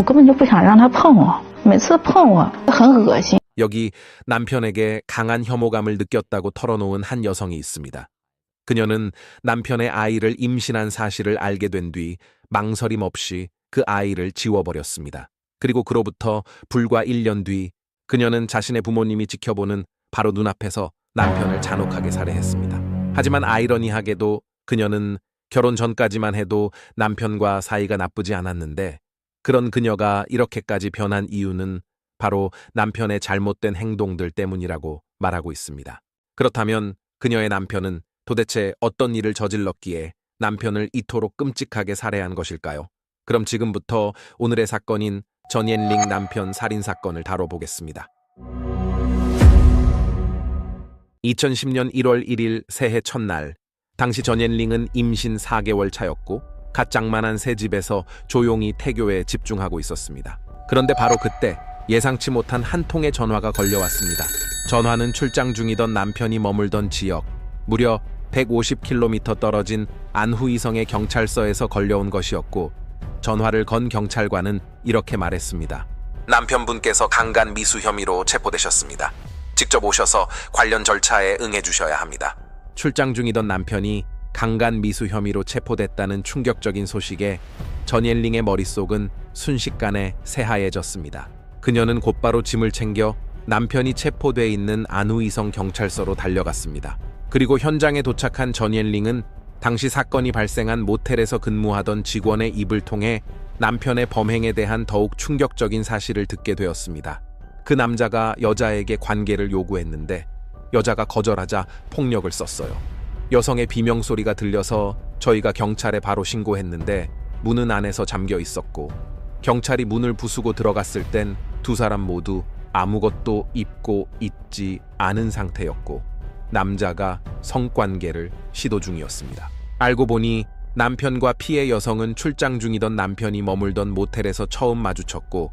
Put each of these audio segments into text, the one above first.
我根本就不想让他碰我，每次碰我很恶心。 여기 남편에게 강한 혐오감을 느꼈다고 털어놓은 한 여성이 있습니다. 그녀는 남편의 아이를 임신한 사실을 알게 된 뒤 망설임 없이 그 아이를 지워버렸습니다. 그리고 그로부터 불과 1년 뒤 그녀는 자신의 부모님이 지켜보는 바로 눈앞에서 남편을 잔혹하게 살해했습니다. 하지만 아이러니하게도 그녀는 결혼 전까지만 해도 남편과 사이가 나쁘지 않았는데 그런 그녀가 이렇게까지 변한 이유는 바로 남편의 잘못된 행동들 때문이라고 말하고 있습니다. 그렇다면 그녀의 남편은 도대체 어떤 일을 저질렀기에 남편을 이토록 끔찍하게 살해한 것일까요? 그럼 지금부터 오늘의 사건인 전옌링 남편 살인 사건을 다뤄보겠습니다. 2010년 1월 1일 새해 첫날, 당시 전옌링은 임신 4개월 차였고 갓 장만한 새 집에서 조용히 태교에 집중하고 있었습니다. 그런데 바로 그때 예상치 못한 한 통의 전화가 걸려왔습니다. 전화는 출장 중이던 남편이 머물던 지역, 무려 150km 떨어진 안후이성의 경찰서에서 걸려온 것이었고 전화를 건 경찰관은 이렇게 말했습니다. 남편분께서 강간 미수 혐의로 체포되셨습니다. 직접 오셔서 관련 절차에 응해주셔야 합니다. 출장 중이던 남편이 강간 미수 혐의로 체포됐다는 충격적인 소식에 전옌링의 머릿속은 순식간에 새하얘졌습니다. 그녀는 곧바로 짐을 챙겨 남편이 체포돼 있는 안후이성 경찰서로 달려갔습니다. 그리고 현장에 도착한 전옌링은 당시 사건이 발생한 모텔에서 근무하던 직원의 입을 통해 남편의 범행에 대한 더욱 충격적인 사실을 듣게 되었습니다. 그 남자가 여자에게 관계를 요구했는데 여자가 거절하자 폭력을 썼어요. 여성의 비명소리가 들려서 저희가 경찰에 바로 신고했는데 문은 안에서 잠겨 있었고 경찰이 문을 부수고 들어갔을 땐 두 사람 모두 아무것도 입고 있지 않은 상태였고 남자가 성관계를 시도 중이었습니다. 알고 보니 남편과 피해 여성은 출장 중이던 남편이 머물던 모텔에서 처음 마주쳤고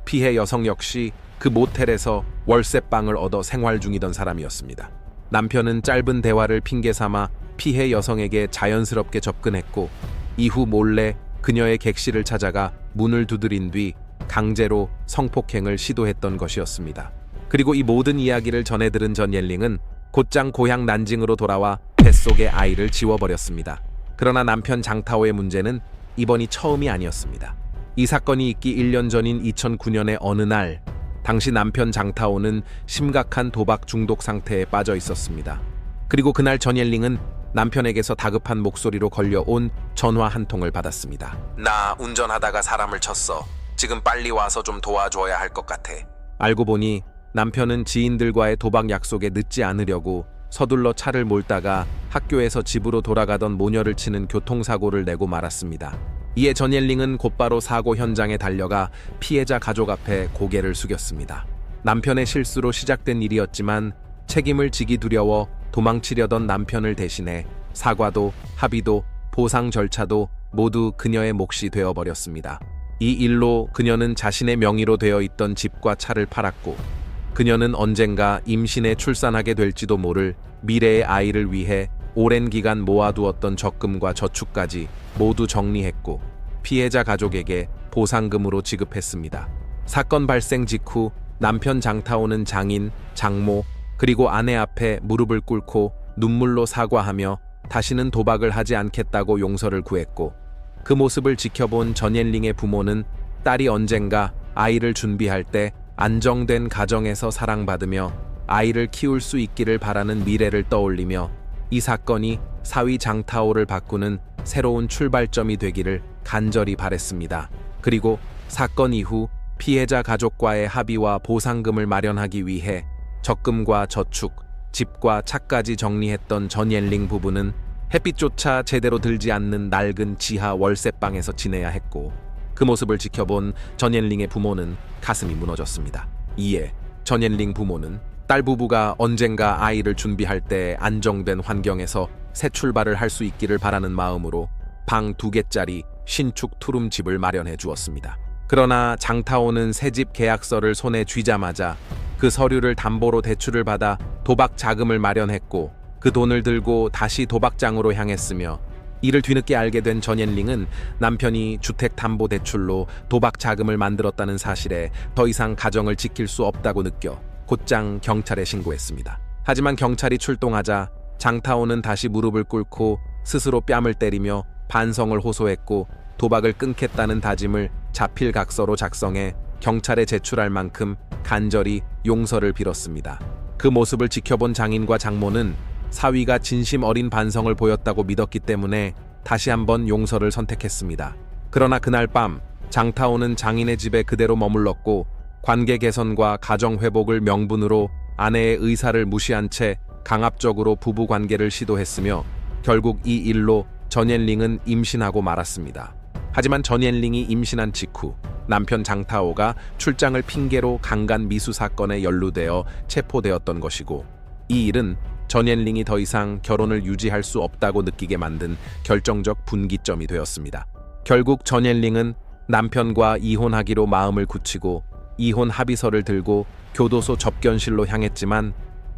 피해 여성 역시 그 모텔에서 월세방을 얻어 생활 중이던 사람이었습니다. 남편은 짧은 대화를 핑계삼아 피해 여성에게 자연스럽게 접근했고 이후 몰래 그녀의 객실을 찾아가 문을 두드린 뒤 강제로 성폭행을 시도했던 것이었습니다. 그리고 이 모든 이야기를 전해 들은 전옌링은 곧장 고향 난징으로 돌아와 뱃속의 아이를 지워버렸습니다. 그러나 남편 장타오의 문제는 이번이 처음이 아니었습니다. 이 사건이 있기 1년 전인 2009년의 어느 날, 당시 남편 장타오는 심각한 도박 중독 상태에 빠져 있었습니다. 그리고 그날 전옌링은 남편에게서 다급한 목소리로 걸려온 전화 한 통을 받았습니다. 나 운전하다가 사람을 쳤어. 지금 빨리 와서 좀 도와줘야 할 것 같아. 알고 보니 남편은 지인들과의 도박 약속에 늦지 않으려고 서둘러 차를 몰다가 학교에서 집으로 돌아가던 모녀를 치는 교통사고를 내고 말았습니다. 이에 전옌링은 곧바로 사고 현장에 달려가 피해자 가족 앞에 고개를 숙였습니다. 남편의 실수로 시작된 일이었지만 책임을 지기 두려워 도망치려던 남편을 대신해 사과도 합의도 보상 절차도 모두 그녀의 몫이 되어버렸습니다. 이 일로 그녀는 자신의 명의로 되어 있던 집과 차를 팔았고 그녀는 언젠가 임신에 출산하게 될지도 모를 미래의 아이를 위해 오랜 기간 모아두었던 적금과 저축까지 모두 정리했고 피해자 가족에게 보상금으로 지급했습니다. 사건 발생 직후 남편 장타오는 장인, 장모, 그리고 아내 앞에 무릎을 꿇고 눈물로 사과하며 다시는 도박을 하지 않겠다고 용서를 구했고 그 모습을 지켜본 전옌링의 부모는 딸이 언젠가 아이를 준비할 때 안정된 가정에서 사랑받으며 아이를 키울 수 있기를 바라는 미래를 떠올리며 이 사건이 사위 장타오를 바꾸는 새로운 출발점이 되기를 간절히 바랬습니다. 그리고 사건 이후 피해자 가족과의 합의와 보상금을 마련하기 위해 적금과 저축, 집과 차까지 정리했던 전옌링 부부는 햇빛조차 제대로 들지 않는 낡은 지하 월세방에서 지내야 했고 그 모습을 지켜본 전옌링의 부모는 가슴이 무너졌습니다. 이에 전옌링 부모는 딸 부부가 언젠가 아이를 준비할 때 안정된 환경에서 새 출발을 할 수 있기를 바라는 마음으로 방 2개짜리 신축 투룸집을 마련해 주었습니다. 그러나 장타오는 새집 계약서를 손에 쥐자마자 그 서류를 담보로 대출을 받아 도박 자금을 마련했고 그 돈을 들고 다시 도박장으로 향했으며 이를 뒤늦게 알게 된 전옌링은 남편이 주택담보대출로 도박 자금을 만들었다는 사실에 더 이상 가정을 지킬 수 없다고 느껴 곧장 경찰에 신고했습니다. 하지만 경찰이 출동하자 장타오는 다시 무릎을 꿇고 스스로 뺨을 때리며 반성을 호소했고 도박을 끊겠다는 다짐을 자필각서로 작성해 경찰에 제출할 만큼 간절히 용서를 빌었습니다. 그 모습을 지켜본 장인과 장모는 사위가 진심 어린 반성을 보였다고 믿었기 때문에 다시 한번 용서를 선택했습니다. 그러나 그날 밤 장타오는 장인의 집에 그대로 머물렀고 관계 개선과 가정 회복을 명분으로 아내의 의사를 무시한 채 강압적으로 부부 관계를 시도했으며 결국 이 일로 전옌링은 임신하고 말았습니다. 하지만 전옌링이 임신한 직후 남편 장타오가 출장을 핑계로 강간 미수 사건에 연루되어 체포되었던 것이고, 이 일은 전옌링이 더 이상 결혼을 유지할 수 없다고 느끼게 만든 결정적 분기점이 되었습니다. 결국 전옌링은 남편과 이혼하기로 마음을 굳히고 이혼 합의서를 들고 교도소 접견실로 향했지만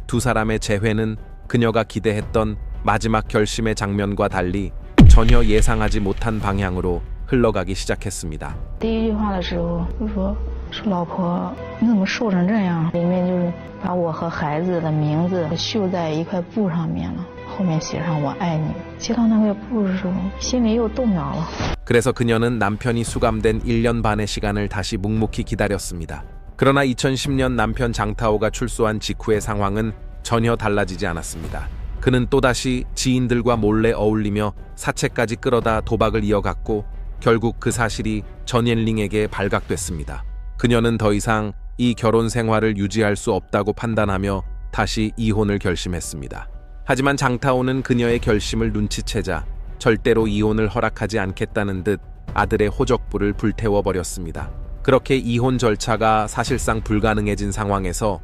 두 사람의 재회는 그녀가 기대했던 마지막 결심의 장면과 달리 전혀 예상하지 못한 방향으로 흘러가기 시작했습니다. 第一句话的时候就说老婆你怎么瘦成这样，里面就是把我和孩子的名字绣在一块布上面了，后面写上我爱你。接到那块布的时候心里又动摇了。 그래서 그녀는 남편이 수감된 1년 반의 시간을 다시 묵묵히 기다렸습니다. 그러나 2010년 남편 장타오가 출소한 직후의 상황은 전혀 달라지지 않았습니다. 그는 또다시 지인들과 몰래 어울리며 사채까지 끌어다 도박을 이어갔고 결국 그 사실이 전옌링에게 발각됐습니다. 그녀는 더 이상 이 결혼 생활을 유지할 수 없다고 판단하며 다시 이혼을 결심했습니다. 하지만 장타오는 그녀의 결심을 눈치채자 절대로 이혼을 허락하지 않겠다는 듯 아들의 호적부를 불태워버렸습니다. 그렇게 이혼 절차가 사실상 불가능해진 상황에서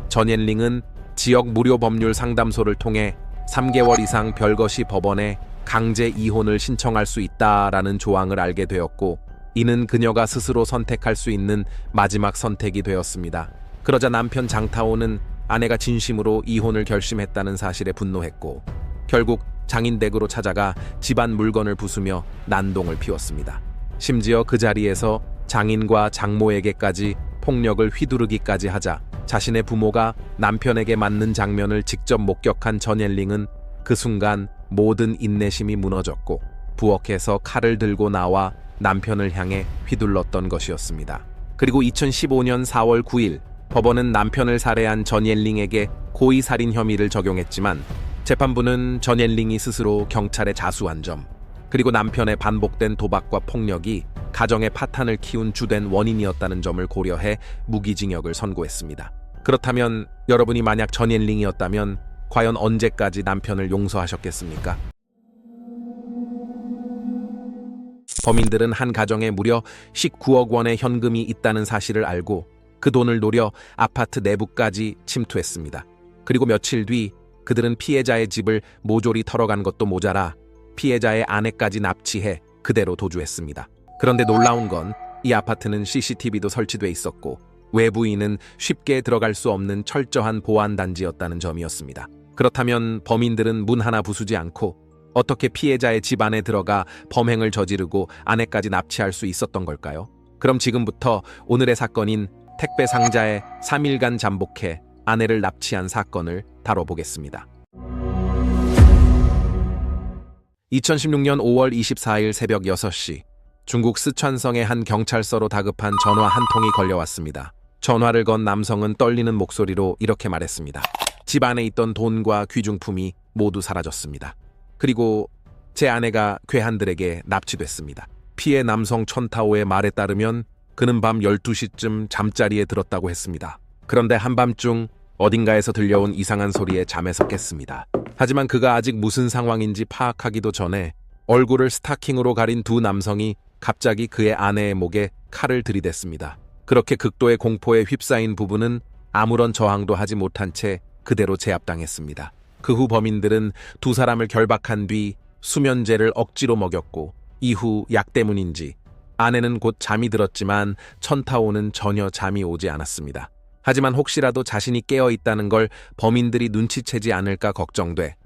전옌링은 지역 무료 법률 상담소를 통해 3개월 이상 별것이 법원에 강제 이혼을 신청할 수 있다라는 조항을 알게 되었고, 이는 그녀가 스스로 선택할 수 있는 마지막 선택이 되었습니다. 그러자 남편 장타오는 아내가 진심으로 이혼을 결심했다는 사실에 분노했고 결국 장인 댁으로 찾아가 집안 물건을 부수며 난동을 피웠습니다. 심지어 그 자리에서 장인과 장모에게까지 폭력을 휘두르기까지 하자 자신의 부모가 남편에게 맞는 장면을 직접 목격한 전옌링은 그 순간 모든 인내심이 무너졌고 부엌에서 칼을 들고 나와 남편을 향해 휘둘렀던 것이었습니다. 그리고 2015년 4월 9일 법원은 남편을 살해한 전옌링에게 고의살인 혐의를 적용했지만 재판부는 전옌링이 스스로 경찰에 자수한 점, 그리고 남편의 반복된 도박과 폭력이 가정의 파탄을 키운 주된 원인이었다는 점을 고려해 무기징역을 선고했습니다. 그렇다면 여러분이 만약 전옌링이었다면 과연 언제까지 남편을 용서하셨겠습니까? 범인들은 한 가정에 무려 19억 원의 현금이 있다는 사실을 알고 그 돈을 노려 아파트 내부까지 침투했습니다. 그리고 며칠 뒤 그들은 피해자의 집을 모조리 털어간 것도 모자라 피해자의 아내까지 납치해 그대로 도주했습니다. 그런데 놀라운 건 이 아파트는 CCTV도 설치돼 있었고 외부인은 쉽게 들어갈 수 없는 철저한 보안 단지였다는 점이었습니다. 그렇다면 범인들은 문 하나 부수지 않고 어떻게 피해자의 집 안에 들어가 범행을 저지르고 아내까지 납치할 수 있었던 걸까요? 그럼 지금부터 오늘의 사건인 택배 상자에 3일간 잠복해 아내를 납치한 사건을 다뤄보겠습니다. 2016년 5월 24일 새벽 6시 중국 스촨성의 한 경찰서로 다급한 전화 한 통이 걸려왔습니다. 전화를 건 남성은 떨리는 목소리로 이렇게 말했습니다. 집 안에 있던 돈과 귀중품이 모두 사라졌습니다. 그리고 제 아내가 괴한들에게 납치됐습니다. 피해 남성 천타오의 말에 따르면 그는 밤 12시쯤 잠자리에 들었다고 했습니다. 그런데 한밤중 어딘가에서 들려온 이상한 소리에 잠에서 깼습니다. 하지만 그가 아직 무슨 상황인지 파악하기도 전에 얼굴을 스타킹으로 가린 두 남성이 갑자기 그의 아내의 목에 칼을 들이댔습니다. 그렇게 극도의 공포에 휩싸인 부부는 아무런 저항도 하지 못한 채 그대로 제압당했습니다. 그 후 범인들은 두 사람을 결박한 뒤 수면제를 억지로 먹였고 이후 약 때문인지 아내는 곧 잠이 들었지만 천타오는 전혀 잠이 오지 않았습니다. 하지만 혹시라도 자신이 깨어있다는 걸 범인들이 눈치채지 않을까 걱정돼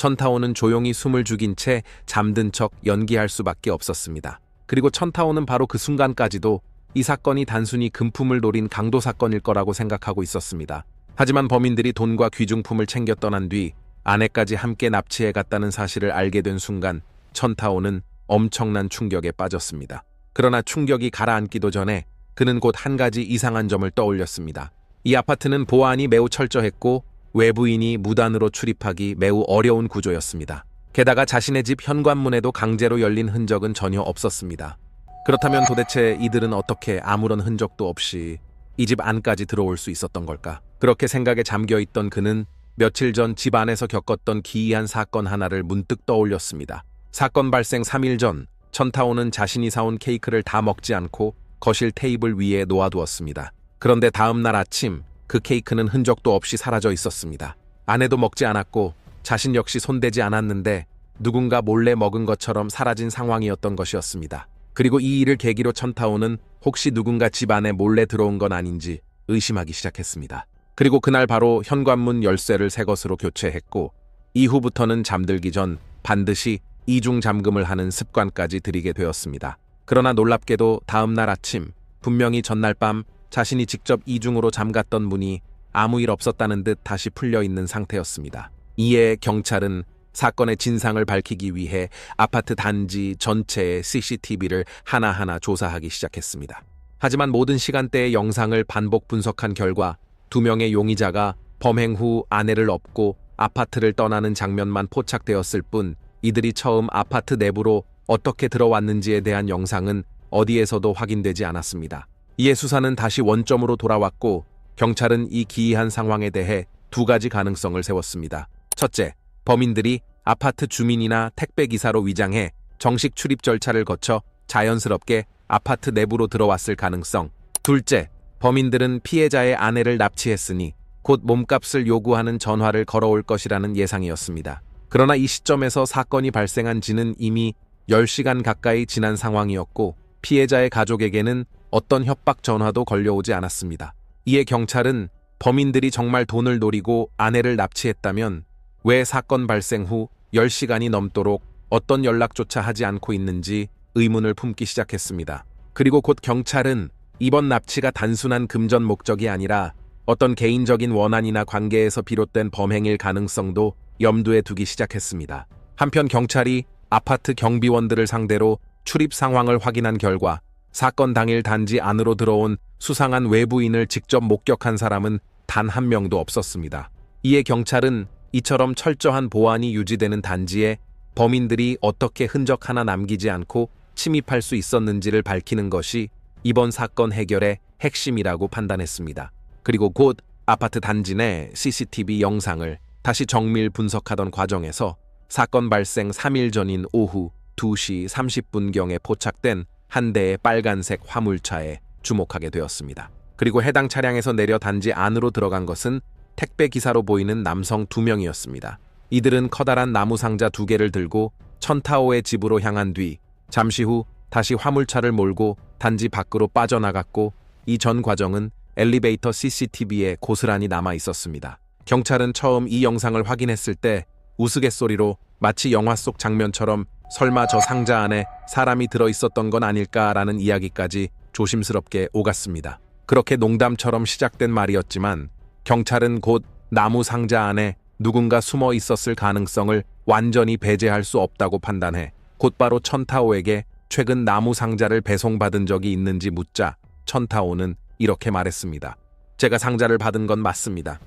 천타오는 조용히 숨을 죽인 채 잠든 척 연기할 수밖에 없었습니다. 그리고 천타오는 바로 그 순간까지도 이 사건이 단순히 금품을 노린 강도 사건일 거라고 생각하고 있었습니다. 하지만 범인들이 돈과 귀중품을 챙겨 떠난 뒤 아내까지 함께 납치해 갔다는 사실을 알게 된 순간 천타오는 엄청난 충격에 빠졌습니다. 그러나 충격이 가라앉기도 전에 그는 곧 한 가지 이상한 점을 떠올렸습니다. 이 아파트는 보안이 매우 철저했고 외부인이 무단으로 출입하기 매우 어려운 구조였습니다. 게다가 자신의 집 현관문에도 강제로 열린 흔적은 전혀 없었습니다. 그렇다면 도대체 이들은 어떻게 아무런 흔적도 없이 이 집 안까지 들어올 수 있었던 걸까? 그렇게 생각에 잠겨있던 그는 며칠 전 집 안에서 겪었던 기이한 사건 하나를 문득 떠올렸습니다. 사건 발생 3일 전 천타오는 자신이 사온 케이크를 다 먹지 않고 거실 테이블 위에 놓아두었습니다. 그런데 다음 날 아침 그 케이크는 흔적도 없이 사라져 있었습니다. 아내도 먹지 않았고 자신 역시 손대지 않았는데 누군가 몰래 먹은 것처럼 사라진 상황이었던 것이었습니다. 그리고 이 일을 계기로 천타오는 혹시 누군가 집 안에 몰래 들어온 건 아닌지 의심하기 시작했습니다. 그리고 그날 바로 현관문 열쇠를 새 것으로 교체했고 이후부터는 잠들기 전 반드시 이중 잠금을 하는 습관까지 들이게 되었습니다. 그러나 놀랍게도 다음 날 아침 분명히 전날 밤 자신이 직접 이중으로 잠갔던 문이 아무 일 없었다는 듯 다시 풀려 있는 상태였습니다. 이에 경찰은 사건의 진상을 밝히기 위해 아파트 단지 전체의 CCTV를 하나하나 조사하기 시작했습니다. 하지만 모든 시간대의 영상을 반복 분석한 결과 2명의 용의자가 범행 후 아내를 업고 아파트를 떠나는 장면만 포착되었을 뿐 이들이 처음 아파트 내부로 어떻게 들어왔는지에 대한 영상은 어디에서도 확인되지 않았습니다. 이에 수사는 다시 원점으로 돌아왔고 경찰은 이 기이한 상황에 대해 2가지 가능성을 세웠습니다. 첫째, 범인들이 아파트 주민이나 택배기사로 위장해 정식 출입 절차를 거쳐 자연스럽게 아파트 내부로 들어왔을 가능성. 둘째, 범인들은 피해자의 아내를 납치했으니 곧 몸값을 요구하는 전화를 걸어올 것이라는 예상이었습니다. 그러나 이 시점에서 사건이 발생한 지는 이미 10시간 가까이 지난 상황이었고 피해자의 가족에게는 어떤 협박 전화도 걸려오지 않았습니다. 이에 경찰은 범인들이 정말 돈을 노리고 아내를 납치했다면 왜 사건 발생 후 10시간이 넘도록 어떤 연락조차 하지 않고 있는지 의문을 품기 시작했습니다. 그리고 곧 경찰은 이번 납치가 단순한 금전 목적이 아니라 어떤 개인적인 원한이나 관계에서 비롯된 범행일 가능성도 염두에 두기 시작했습니다. 한편 경찰이 아파트 경비원들을 상대로 출입 상황을 확인한 결과 사건 당일 단지 안으로 들어온 수상한 외부인을 직접 목격한 사람은 단 한 명도 없었습니다. 이에 경찰은 이처럼 철저한 보안이 유지되는 단지에 범인들이 어떻게 흔적 하나 남기지 않고 침입할 수 있었는지를 밝히는 것이 이번 사건 해결의 핵심이라고 판단했습니다. 그리고 곧 아파트 단지 내 CCTV 영상을 다시 정밀 분석하던 과정에서 사건 발생 3일 전인 오후 2시 30분경에 포착된 한 대의 빨간색 화물차에 주목하게 되었습니다. 그리고 해당 차량에서 내려 단지 안으로 들어간 것은 택배 기사로 보이는 남성 2명이었습니다. 이들은 커다란 나무 상자 2개를 들고 천타오의 집으로 향한 뒤 잠시 후 다시 화물차를 몰고 단지 밖으로 빠져나갔고 이 전 과정은 엘리베이터 CCTV에 고스란히 남아 있었습니다. 경찰은 처음 이 영상을 확인했을 때 우스갯소리로 마치 영화 속 장면처럼 설마 저 상자 안에 사람이 들어있었던 건 아닐까라는 이야기까지 조심스럽게 오갔습니다. 그렇게 농담처럼 시작된 말이었지만 경찰은 곧 나무 상자 안에 누군가 숨어 있었을 가능성을 완전히 배제할 수 없다고 판단해 곧바로 천타오에게 최근 나무 상자를 배송받은 적이 있는지 묻자 천타오는 이렇게 말했습니다. 제가 상자를 받은 건 맞습니다.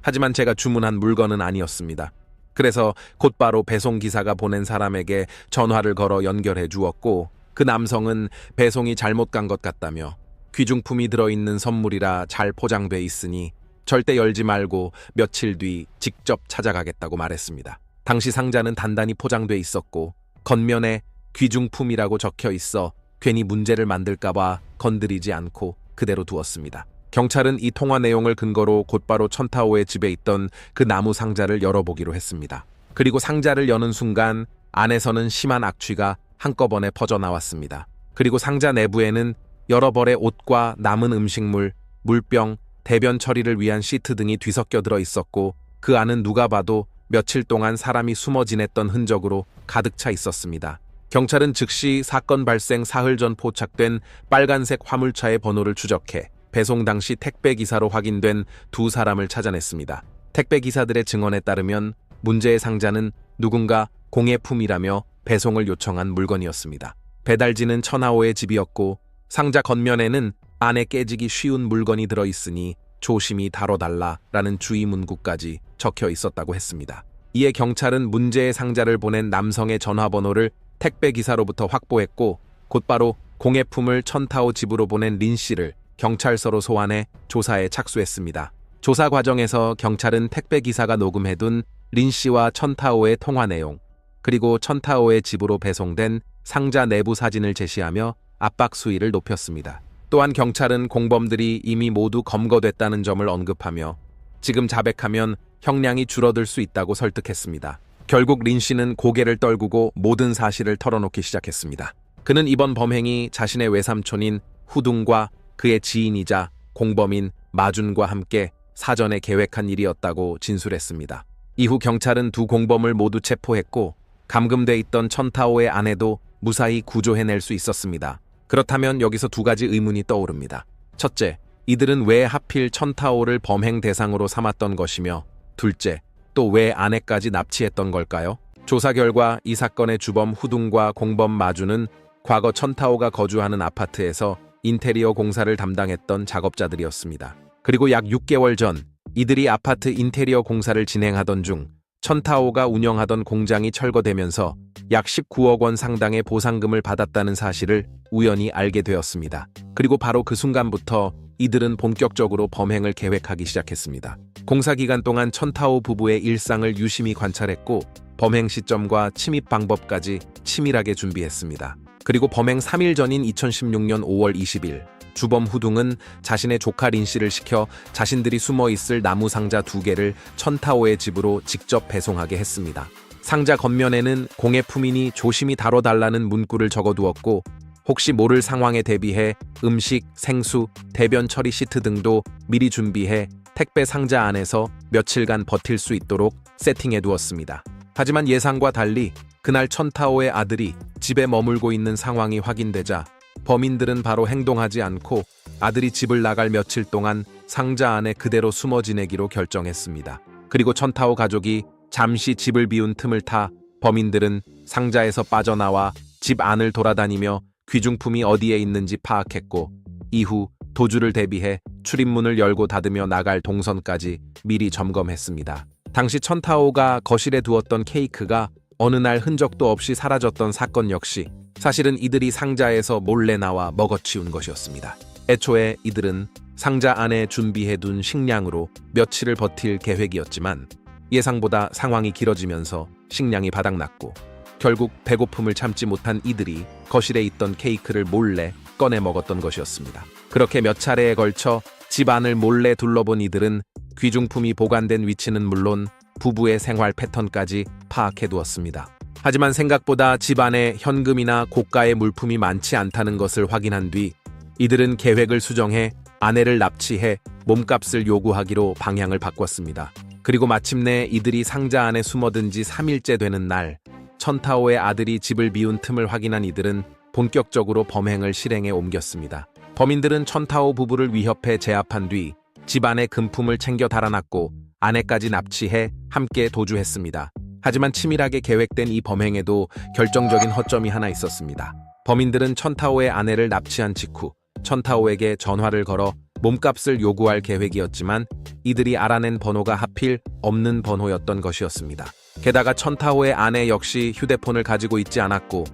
하지만 제가 주문한 물건은 아니었습니다. 그래서 곧바로 배송기사가 보낸 사람에게 전화를 걸어 연결해 주었고 그 남성은 배송이 잘못 간 것 같다며 귀중품이 들어있는 선물이라 잘 포장돼 있으니 절대 열지 말고 며칠 뒤 직접 찾아가겠다고 말했습니다. 당시 상자는 단단히 포장돼 있었고 겉면에 귀중품이라고 적혀 있어 괜히 문제를 만들까봐 건드리지 않고 그대로 두었습니다. 경찰은 이 통화 내용을 근거로 곧바로 천타오의 집에 있던 그 나무 상자를 열어보기로 했습니다. 그리고 상자를 여는 순간 안에서는 심한 악취가 한꺼번에 퍼져나왔습니다. 그리고 상자 내부에는 여러 벌의 옷과 남은 음식물, 물병, 대변 처리를 위한 시트 등이 뒤섞여 들어 있었고 그 안은 누가 봐도 며칠 동안 사람이 숨어 지냈던 흔적으로 가득 차 있었습니다. 경찰은 즉시 사건 발생 사흘 전 포착된 빨간색 화물차의 번호를 추적해 배송 당시 택배기사로 확인된 두 사람을 찾아냈습니다. 택배기사들의 증언에 따르면 문제의 상자는 누군가 공예품이라며 배송을 요청한 물건이었습니다. 배달지는 천하호의 집이었고 상자 겉면에는 안에 깨지기 쉬운 물건이 들어있으니 조심히 다뤄달라라는 주의 문구까지 적혀 있었다고 했습니다. 이에 경찰은 문제의 상자를 보낸 남성의 전화번호를 택배기사로부터 확보했고 곧바로 공예품을 천타호 집으로 보낸 린 씨를 경찰서로 소환해 조사에 착수했습니다. 조사 과정에서 경찰은 택배기사가 녹음해둔 린 씨와 천타호의 통화 내용, 그리고 천타호의 집으로 배송된 상자 내부 사진을 제시하며 압박 수위를 높였습니다. 또한 경찰은 공범들이 이미 모두 검거됐다는 점을 언급하며 지금 자백하면 형량이 줄어들 수 있다고 설득했습니다. 결국 린 씨는 고개를 떨구고 모든 사실을 털어놓기 시작했습니다. 그는 이번 범행이 자신의 외삼촌인 후둥과 그의 지인이자 공범인 마준과 함께 사전에 계획한 일이었다고 진술했습니다. 이후 경찰은 두 공범을 모두 체포했고 감금돼 있던 천타호의 아내도 무사히 구조해낼 수 있었습니다. 그렇다면 여기서 두 가지 의문이 떠오릅니다. 첫째, 이들은 왜 하필 천타호를 범행 대상으로 삼았던 것이며 둘째, 또 왜 아내까지 납치했던 걸까요? 조사 결과 이 사건의 주범 후둥과 공범 마주는 과거 천타호가 거주하는 아파트에서 인테리어 공사를 담당했던 작업자들이었습니다. 그리고 약 6개월 전 이들이 아파트 인테리어 공사를 진행하던 중 천타호가 운영하던 공장이 철거되면서 약 19억 원 상당의 보상금을 받았다는 사실을 우연히 알게 되었습니다. 그리고 바로 그 순간부터 이들은 본격적으로 범행을 계획하기 시작했습니다. 공사 기간 동안 천타호 부부의 일상을 유심히 관찰했고 범행 시점과 침입 방법까지 치밀하게 준비했습니다. 그리고 범행 3일 전인 2016년 5월 20일 주범 후둥은 자신의 조카 린 씨를 시켜 자신들이 숨어 있을 나무 상자 2개를 천타호의 집으로 직접 배송하게 했습니다. 상자 겉면에는 공예품이니 조심히 다뤄달라는 문구를 적어두었고 혹시 모를 상황에 대비해 음식, 생수, 대변 처리 시트 등도 미리 준비해 택배 상자 안에서 며칠간 버틸 수 있도록 세팅해두었습니다. 하지만 예상과 달리 그날 천타호의 아들이 집에 머물고 있는 상황이 확인되자 범인들은 바로 행동하지 않고 아들이 집을 나갈 며칠 동안 상자 안에 그대로 숨어 지내기로 결정했습니다. 그리고 천타호 가족이 잠시 집을 비운 틈을 타 범인들은 상자에서 빠져나와 집 안을 돌아다니며 귀중품이 어디에 있는지 파악했고 이후 도주를 대비해 출입문을 열고 닫으며 나갈 동선까지 미리 점검했습니다. 당시 천타호가 거실에 두었던 케이크가 어느 날 흔적도 없이 사라졌던 사건 역시 사실은 이들이 상자에서 몰래 나와 먹어치운 것이었습니다. 애초에 이들은 상자 안에 준비해둔 식량으로 며칠을 버틸 계획이었지만 예상보다 상황이 길어지면서 식량이 바닥났고 결국 배고픔을 참지 못한 이들이 거실에 있던 케이크를 몰래 꺼내 먹었던 것이었습니다. 그렇게 몇 차례에 걸쳐 집 안을 몰래 둘러본 이들은 귀중품이 보관된 위치는 물론 부부의 생활 패턴까지 파악해두었습니다. 하지만 생각보다 집 안에 현금이나 고가의 물품이 많지 않다는 것을 확인한 뒤 이들은 계획을 수정해 아내를 납치해 몸값을 요구하기로 방향을 바꿨습니다. 그리고 마침내 이들이 상자 안에 숨어든 지 3일째 되는 날 천타호의 아들이 집을 비운 틈을 확인한 이들은 본격적으로 범행을 실행에 옮겼습니다. 범인들은 천타호 부부를 위협해 제압한 뒤 집 안에 금품을 챙겨 달아났고 아내까지 납치해 함께 도주했습니다. 하지만 치밀하게 계획된 이 범행에도 결정적인 허점이 하나 있었습니다. 범인들은 천타호의 아내를 납치한 직후 천타호에게 전화를 걸어 몸값을 요구할 계획이었지만 이들이 알아낸 번호가 하필 없는 번호였던 것이었습니다. 게다가 천타호의 아내 역시 휴대폰을 가지고 있지 않았고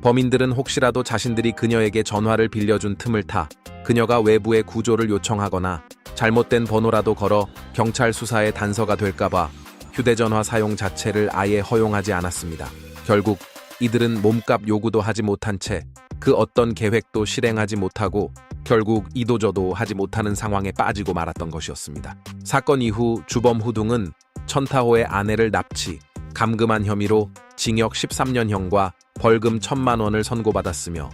범인들은 혹시라도 자신들이 그녀에게 전화를 빌려준 틈을 타 그녀가 외부에 구조를 요청하거나 잘못된 번호라도 걸어 경찰 수사에 단서가 될까봐 휴대전화 사용 자체를 아예 허용하지 않았습니다. 결국 이들은 몸값 요구도 하지 못한 채 그 어떤 계획도 실행하지 못하고 결국 이도저도 하지 못하는 상황에 빠지고 말았던 것이었습니다. 사건 이후 주범 후둥은 천타호의 아내를 납치, 감금한 혐의로 징역 13년형과 벌금 1,000만 원을 선고받았으며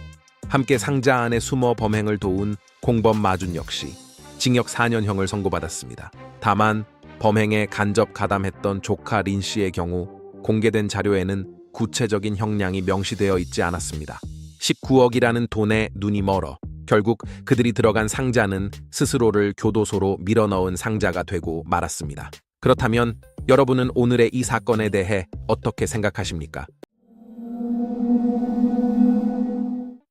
함께 상자 안에 숨어 범행을 도운 공범 마준 역시 징역 4년형을 선고받았습니다. 다만 범행에 간접 가담했던 조카 린 씨의 경우 공개된 자료에는 구체적인 형량이 명시되어 있지 않았습니다. 19억이라는 돈에 눈이 멀어 결국 그들이 들어간 상자는 스스로를 교도소로 밀어넣은 상자가 되고 말았습니다. 그렇다면 여러분은 오늘의 이 사건에 대해 어떻게 생각하십니까?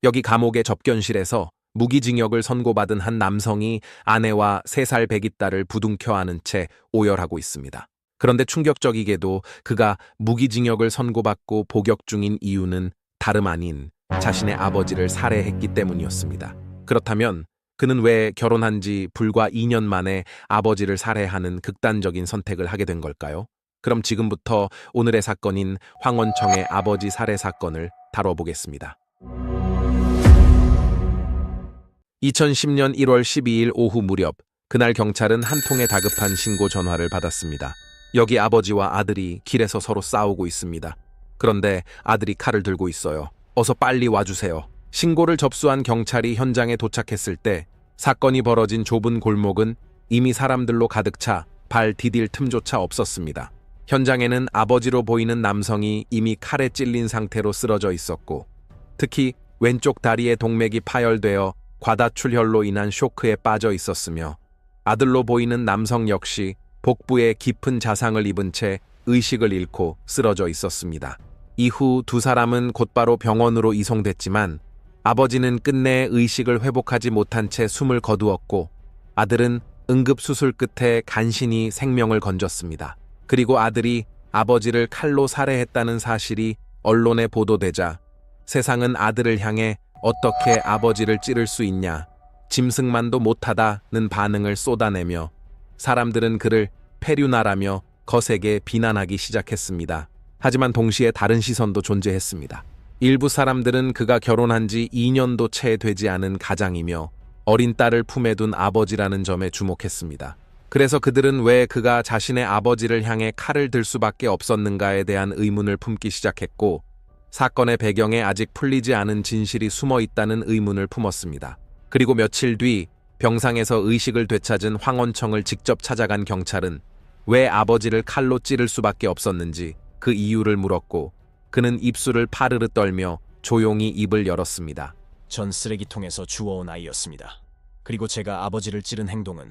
여기 감옥의 접견실에서 무기징역을 선고받은 한 남성이 아내와 3살 배기 딸을 부둥켜 안은 채 오열하고 있습니다. 그런데 충격적이게도 그가 무기징역을 선고받고 복역 중인 이유는 다름 아닌 자신의 아버지를 살해했기 때문이었습니다. 그렇다면 그는 왜 결혼한 지 불과 2년 만에 아버지를 살해하는 극단적인 선택을 하게 된 걸까요? 그럼 지금부터 오늘의 사건인 황원청의 아버지 살해 사건을 다뤄보겠습니다. 2010년 1월 12일 오후 무렵, 그날 경찰은 한 통의 다급한 신고 전화를 받았습니다. 여기 아버지와 아들이 길에서 서로 싸우고 있습니다. 그런데 아들이 칼을 들고 있어요. 어서 빨리 와주세요. 신고를 접수한 경찰이 현장에 도착했을 때 사건이 벌어진 좁은 골목은 이미 사람들로 가득 차 발 디딜 틈조차 없었습니다. 현장에는 아버지로 보이는 남성이 이미 칼에 찔린 상태로 쓰러져 있었고, 특히 왼쪽 다리의 동맥이 파열되어 과다출혈로 인한 쇼크에 빠져 있었으며, 아들로 보이는 남성 역시 복부에 깊은 자상을 입은 채 의식을 잃고 쓰러져 있었습니다. 이후 두 사람은 곧바로 병원으로 이송됐지만 아버지는 끝내 의식을 회복하지 못한 채 숨을 거두었고, 아들은 응급수술 끝에 간신히 생명을 건졌습니다. 그리고 아들이 아버지를 칼로 살해했다는 사실이 언론에 보도되자 세상은 아들을 향해 어떻게 아버지를 찌를 수 있냐, 짐승만도 못하다는 반응을 쏟아내며 사람들은 그를 페류나라며 거세게 비난하기 시작했습니다. 하지만 동시에 다른 시선도 존재했습니다. 일부 사람들은 그가 결혼한 지 2년도 채 되지 않은 가장이며 어린 딸을 품에 둔 아버지라는 점에 주목했습니다. 그래서 그들은 왜 그가 자신의 아버지를 향해 칼을 들 수밖에 없었는가에 대한 의문을 품기 시작했고, 사건의 배경에 아직 풀리지 않은 진실이 숨어 있다는 의문을 품었습니다. 그리고 며칠 뒤 병상에서 의식을 되찾은 황원청을 직접 찾아간 경찰은 왜 아버지를 칼로 찌를 수밖에 없었는지 그 이유를 물었고, 그는 입술을 파르르 떨며 조용히 입을 열었습니다. 전 쓰레기통에서 주워온 아이였습니다. 그리고 제가 아버지를 찌른 행동은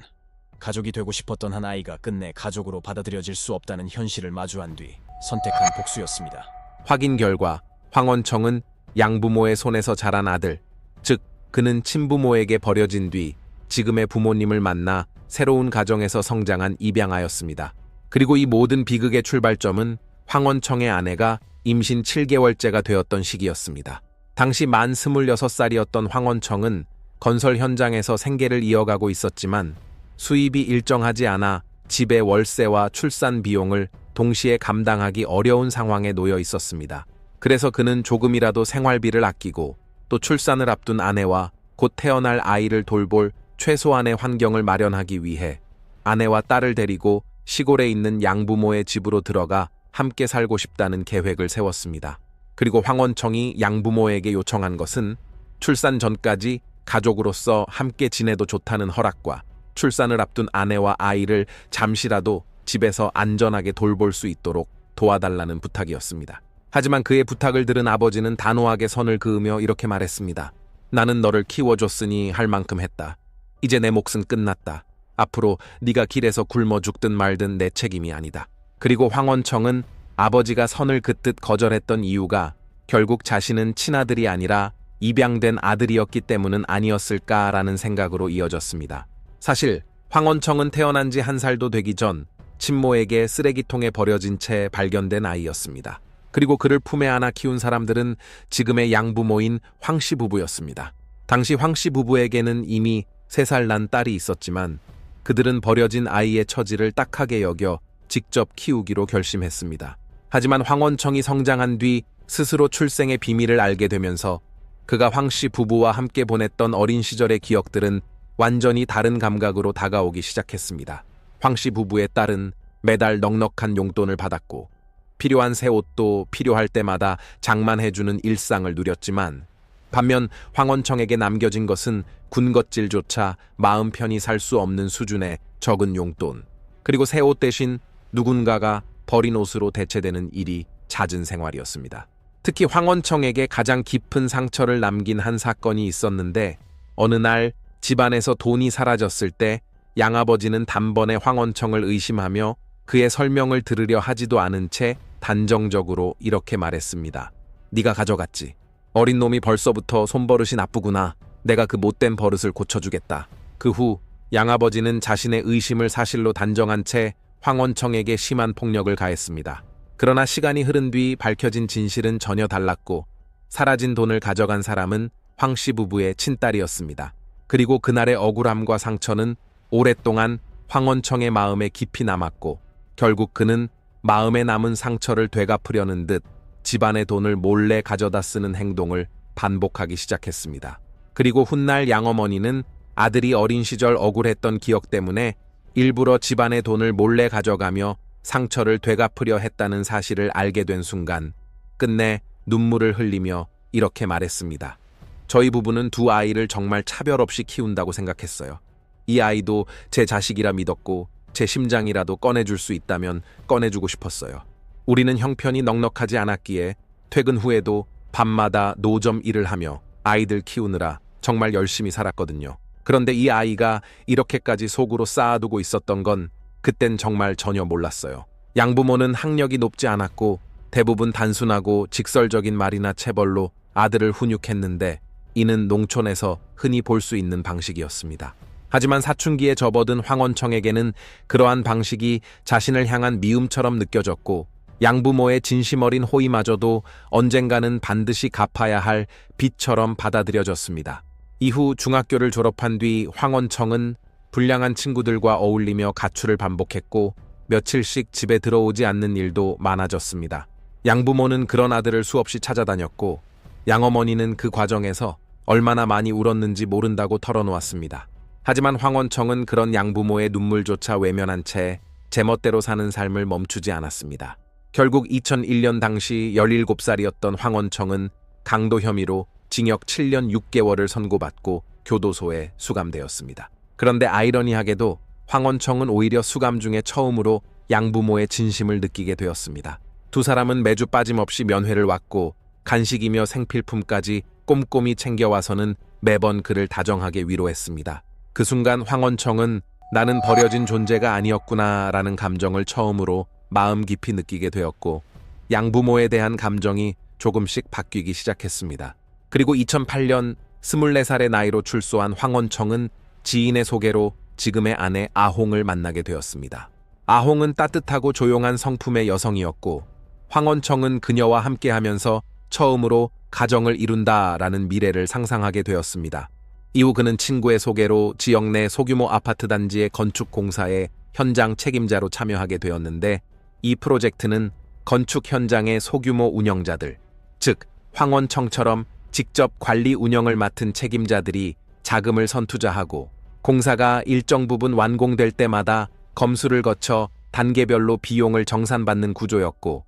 가족이 되고 싶었던 한 아이가 끝내 가족으로 받아들여질 수 없다는 현실을 마주한 뒤 선택한 복수였습니다. 확인 결과 황원청은 양부모의 손에서 자란 아들, 즉 그는 친부모에게 버려진 뒤 지금의 부모님을 만나 새로운 가정에서 성장한 입양아였습니다. 그리고 이 모든 비극의 출발점은 황원청의 아내가 임신 7개월째가 되었던 시기였습니다. 당시 만 26살이었던 황원청은 건설 현장에서 생계를 이어가고 있었지만 수입이 일정하지 않아 집의 월세와 출산 비용을 동시에 감당하기 어려운 상황에 놓여 있었습니다. 그래서 그는 조금이라도 생활비를 아끼고 또 출산을 앞둔 아내와 곧 태어날 아이를 돌볼 최소한의 환경을 마련하기 위해 아내와 딸을 데리고 시골에 있는 양부모의 집으로 들어가 함께 살고 싶다는 계획을 세웠습니다. 그리고 황원청이 양부모에게 요청한 것은 출산 전까지 가족으로서 함께 지내도 좋다는 허락과 출산을 앞둔 아내와 아이를 잠시라도 집에서 안전하게 돌볼 수 있도록 도와달라는 부탁이었습니다. 하지만 그의 부탁을 들은 아버지는 단호하게 선을 그으며 이렇게 말했습니다. 나는 너를 키워줬으니 할 만큼 했다. 이제 내 몫은 끝났다. 앞으로 네가 길에서 굶어 죽든 말든 내 책임이 아니다. 그리고 황원청은 아버지가 선을 긋듯 거절했던 이유가 결국 자신은 친아들이 아니라 입양된 아들이었기 때문은 아니었을까라는 생각으로 이어졌습니다. 사실 황원청은 태어난 지 1살도 되기 전 친모에게 쓰레기통에 버려진 채 발견된 아이였습니다. 그리고 그를 품에 안아 키운 사람들은 지금의 양부모인 황씨 부부였습니다. 당시 황씨 부부에게는 이미 3살 난 딸이 있었지만 그들은 버려진 아이의 처지를 딱하게 여겨 직접 키우기로 결심했습니다. 하지만 황원청이 성장한 뒤 스스로 출생의 비밀을 알게 되면서 그가 황씨 부부와 함께 보냈던 어린 시절의 기억들은 완전히 다른 감각으로 다가오기 시작했습니다. 황씨 부부의 딸은 매달 넉넉한 용돈을 받았고 필요한 새 옷도 필요할 때마다 장만해주는 일상을 누렸지만 반면 황원청에게 남겨진 것은 군것질조차 마음 편히 살 수 없는 수준의 적은 용돈. 그리고 새 옷 대신 누군가가 버린 옷으로 대체되는 일이 잦은 생활이었습니다. 특히 황원청에게 가장 깊은 상처를 남긴 한 사건이 있었는데 어느 날 집안에서 돈이 사라졌을 때 양아버지는 단번에 황원청을 의심하며 그의 설명을 들으려 하지도 않은 채 단정적으로 이렇게 말했습니다. 네가 가져갔지. 어린 놈이 벌써부터 손버릇이 나쁘구나. 내가 그 못된 버릇을 고쳐주겠다. 그 후 양아버지는 자신의 의심을 사실로 단정한 채 황원청에게 심한 폭력을 가했습니다. 그러나 시간이 흐른 뒤 밝혀진 진실은 전혀 달랐고 사라진 돈을 가져간 사람은 황씨 부부의 친딸이었습니다. 그리고 그날의 억울함과 상처는 오랫동안 황원청의 마음에 깊이 남았고 결국 그는 마음에 남은 상처를 되갚으려는 듯 집안의 돈을 몰래 가져다 쓰는 행동을 반복하기 시작했습니다. 그리고 훗날 양어머니는 아들이 어린 시절 억울했던 기억 때문에 일부러 집안의 돈을 몰래 가져가며 상처를 되갚으려 했다는 사실을 알게 된 순간 끝내 눈물을 흘리며 이렇게 말했습니다. 저희 부부는 두 아이를 정말 차별 없이 키운다고 생각했어요. 이 아이도 제 자식이라 믿었고 제 심장이라도 꺼내줄 수 있다면 꺼내주고 싶었어요. 우리는 형편이 넉넉하지 않았기에 퇴근 후에도 밤마다 노점 일을 하며 아이들 키우느라 정말 열심히 살았거든요. 그런데 이 아이가 이렇게까지 속으로 쌓아두고 있었던 건 그땐 정말 전혀 몰랐어요. 양부모는 학력이 높지 않았고 대부분 단순하고 직설적인 말이나 체벌로 아들을 훈육했는데 이는 농촌에서 흔히 볼 수 있는 방식이었습니다. 하지만 사춘기에 접어든 황원청에게는 그러한 방식이 자신을 향한 미움처럼 느껴졌고 양부모의 진심 어린 호의마저도 언젠가는 반드시 갚아야 할 빚처럼 받아들여졌습니다. 이후 중학교를 졸업한 뒤 황원청은 불량한 친구들과 어울리며 가출을 반복했고 며칠씩 집에 들어오지 않는 일도 많아졌습니다. 양부모는 그런 아들을 수없이 찾아다녔고 양어머니는 그 과정에서 얼마나 많이 울었는지 모른다고 털어놓았습니다. 하지만 황원청은 그런 양부모의 눈물조차 외면한 채 제멋대로 사는 삶을 멈추지 않았습니다. 결국 2001년 당시 17살이었던 황원청은 강도 혐의로 징역 7년 6개월을 선고받고 교도소에 수감되었습니다. 그런데 아이러니하게도 황원청은 오히려 수감 중에 처음으로 양부모의 진심을 느끼게 되었습니다. 두 사람은 매주 빠짐없이 면회를 왔고 간식이며 생필품까지 꼼꼼히 챙겨와서는 매번 그를 다정하게 위로했습니다. 그 순간 황원청은 나는 버려진 존재가 아니었구나 라는 감정을 처음으로 마음 깊이 느끼게 되었고 양부모에 대한 감정이 조금씩 바뀌기 시작했습니다. 그리고 2008년 24살의 나이로 출소한 황원청은 지인의 소개로 지금의 아내 아홍을 만나게 되었습니다. 아홍은 따뜻하고 조용한 성품의 여성이었고 황원청은 그녀와 함께하면서 처음으로 가정을 이룬다라는 미래를 상상하게 되었습니다. 이후 그는 친구의 소개로 지역 내 소규모 아파트 단지의 건축 공사에 현장 책임자로 참여하게 되었는데 이 프로젝트는 건축 현장의 소규모 운영자들, 즉 황원청처럼 직접 관리 운영을 맡은 책임자들이 자금을 선투자하고 공사가 일정 부분 완공될 때마다 검수를 거쳐 단계별로 비용을 정산받는 구조였고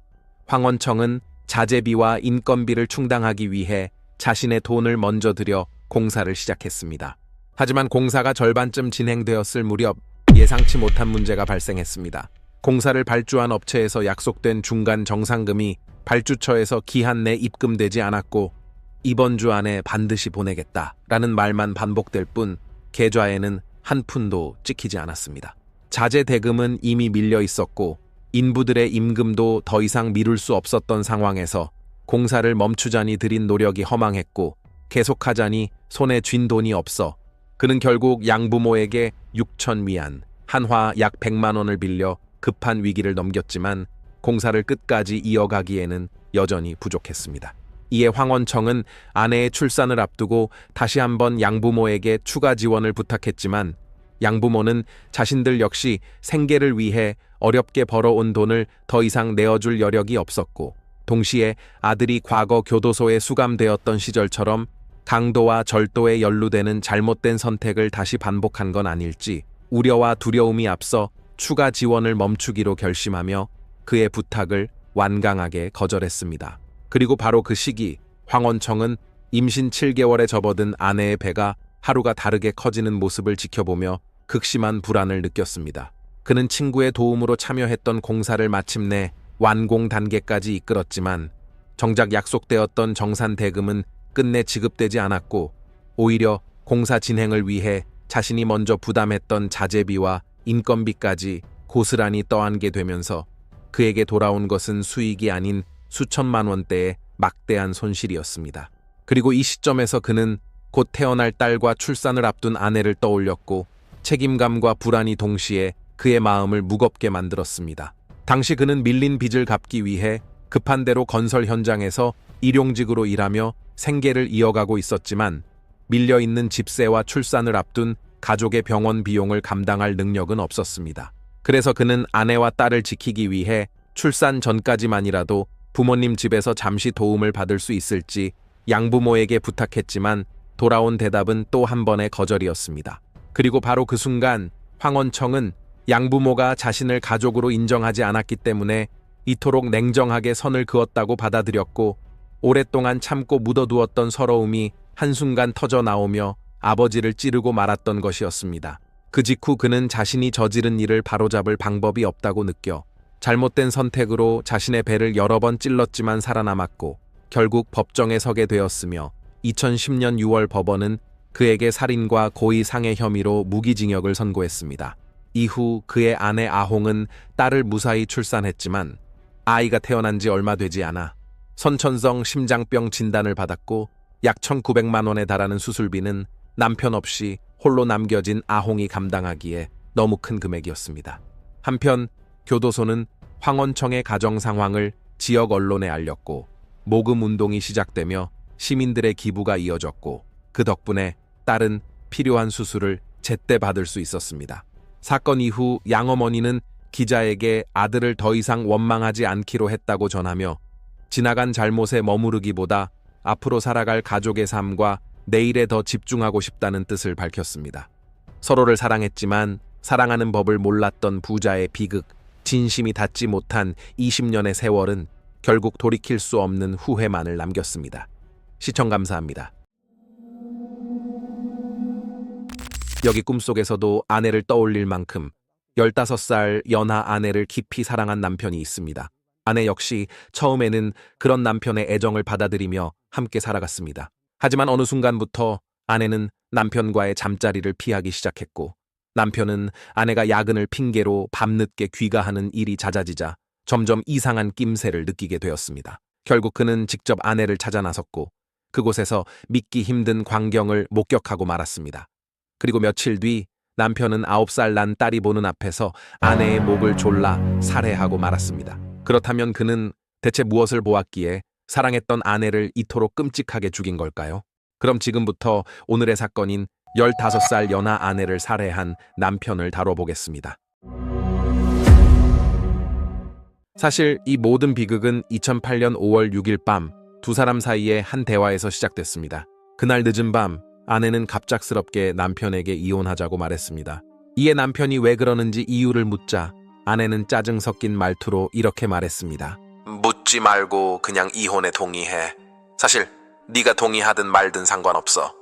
황원청은 자재비와 인건비를 충당하기 위해 자신의 돈을 먼저 들여 공사를 시작했습니다. 하지만 공사가 절반쯤 진행되었을 무렵 예상치 못한 문제가 발생했습니다. 공사를 발주한 업체에서 약속된 중간 정상금이 발주처에서 기한 내 입금되지 않았고 이번 주 안에 반드시 보내겠다라는 말만 반복될 뿐 계좌에는 한 푼도 찍히지 않았습니다. 자재 대금은 이미 밀려 있었고 인부들의 임금도 더 이상 미룰 수 없었던 상황에서 공사를 멈추자니 들인 노력이 허망했고 계속하자니 손에 쥔 돈이 없어 그는 결국 양부모에게 6천 위안, 한화 약 100만 원을 빌려 급한 위기를 넘겼지만 공사를 끝까지 이어가기에는 여전히 부족했습니다. 이에 황원청은 아내의 출산을 앞두고 다시 한번 양부모에게 추가 지원을 부탁했지만 양부모는 자신들 역시 생계를 위해 어렵게 벌어온 돈을 더 이상 내어줄 여력이 없었고 동시에 아들이 과거 교도소에 수감되었던 시절처럼 강도와 절도에 연루되는 잘못된 선택을 다시 반복한 건 아닐지 우려와 두려움이 앞서 추가 지원을 멈추기로 결심하며 그의 부탁을 완강하게 거절했습니다. 그리고 바로 그 시기 황원청은 임신 7개월에 접어든 아내의 배가 하루가 다르게 커지는 모습을 지켜보며 극심한 불안을 느꼈습니다. 그는 친구의 도움으로 참여했던 공사를 마침내 완공 단계까지 이끌었지만 정작 약속되었던 정산 대금은 끝내 지급되지 않았고 오히려 공사 진행을 위해 자신이 먼저 부담했던 자재비와 인건비까지 고스란히 떠안게 되면서 그에게 돌아온 것은 수익이 아닌 수천만 원대의 막대한 손실이었습니다. 그리고 이 시점에서 그는 곧 태어날 딸과 출산을 앞둔 아내를 떠올렸고 책임감과 불안이 동시에 그의 마음을 무겁게 만들었습니다. 당시 그는 밀린 빚을 갚기 위해 급한 대로 건설 현장에서 일용직으로 일하며 생계를 이어가고 있었지만 밀려있는 집세와 출산을 앞둔 가족의 병원 비용을 감당할 능력은 없었습니다. 그래서 그는 아내와 딸을 지키기 위해 출산 전까지만이라도 부모님 집에서 잠시 도움을 받을 수 있을지 양부모에게 부탁했지만 돌아온 대답은 또 한 번의 거절이었습니다. 그리고 바로 그 순간 황원청은 양부모가 자신을 가족으로 인정하지 않았기 때문에 이토록 냉정하게 선을 그었다고 받아들였고 오랫동안 참고 묻어두었던 서러움이 한순간 터져 나오며 아버지를 찌르고 말았던 것이었습니다. 그 직후 그는 자신이 저지른 일을 바로잡을 방법이 없다고 느껴 잘못된 선택으로 자신의 배를 여러 번 찔렀지만 살아남았고 결국 법정에 서게 되었으며 2010년 6월 법원은 그에게 살인과 고의 상해 혐의로 무기징역을 선고했습니다. 이후 그의 아내 아홍은 딸을 무사히 출산했지만 아이가 태어난 지 얼마 되지 않아 선천성 심장병 진단을 받았고 약 1,900만 원에 달하는 수술비는 남편 없이 홀로 남겨진 아홍이 감당하기에 너무 큰 금액이었습니다. 한편 교도소는 황원청의 가정 상황을 지역 언론에 알렸고 모금 운동이 시작되며 시민들의 기부가 이어졌고 그 덕분에 딸은 필요한 수술을 제때 받을 수 있었습니다. 사건 이후 양어머니는 기자에게 아들을 더 이상 원망하지 않기로 했다고 전하며 지나간 잘못에 머무르기보다 앞으로 살아갈 가족의 삶과 내일에 더 집중하고 싶다는 뜻을 밝혔습니다. 서로를 사랑했지만 사랑하는 법을 몰랐던 부자의 비극, 진심이 닿지 못한 20년의 세월은 결국 돌이킬 수 없는 후회만을 남겼습니다. 시청 감사합니다. 여기 꿈속에서도 아내를 떠올릴 만큼 15살 연하 아내를 깊이 사랑한 남편이 있습니다. 아내 역시 처음에는 그런 남편의 애정을 받아들이며 함께 살아갔습니다. 하지만 어느 순간부터 아내는 남편과의 잠자리를 피하기 시작했고 남편은 아내가 야근을 핑계로 밤늦게 귀가하는 일이 잦아지자 점점 이상한 낌새를 느끼게 되었습니다. 결국 그는 직접 아내를 찾아 나섰고 그곳에서 믿기 힘든 광경을 목격하고 말았습니다. 그리고 며칠 뒤 남편은 9살 난 딸이 보는 앞에서 아내의 목을 졸라 살해하고 말았습니다. 그렇다면 그는 대체 무엇을 보았기에 사랑했던 아내를 이토록 끔찍하게 죽인 걸까요? 그럼 지금부터 오늘의 사건인 15살 연하 아내를 살해한 남편을 다뤄보겠습니다. 사실 이 모든 비극은 2008년 5월 6일 밤 두 사람 사이의 한 대화에서 시작됐습니다. 그날 늦은 밤 아내는 갑작스럽게 남편에게 이혼하자고 말했습니다. 이에 남편이 왜 그러는지 이유를 묻자 아내는 짜증 섞인 말투로 이렇게 말했습니다. 묻지 말고 그냥 이혼에 동의해. 사실 네가 동의하든 말든 상관없어.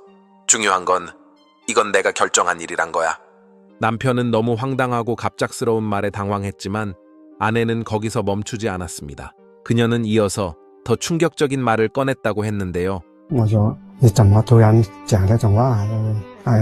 중요한 건 이건 내가 결정한 일이란 거야. 남편은 너무 황당하고 갑작스러운 말에 당황했지만 아내는 거기서 멈추지 않았습니다. 그녀는 이어서 더 충격적인 말을 꺼냈다고 했는데요. 我说你怎么突然讲这种话？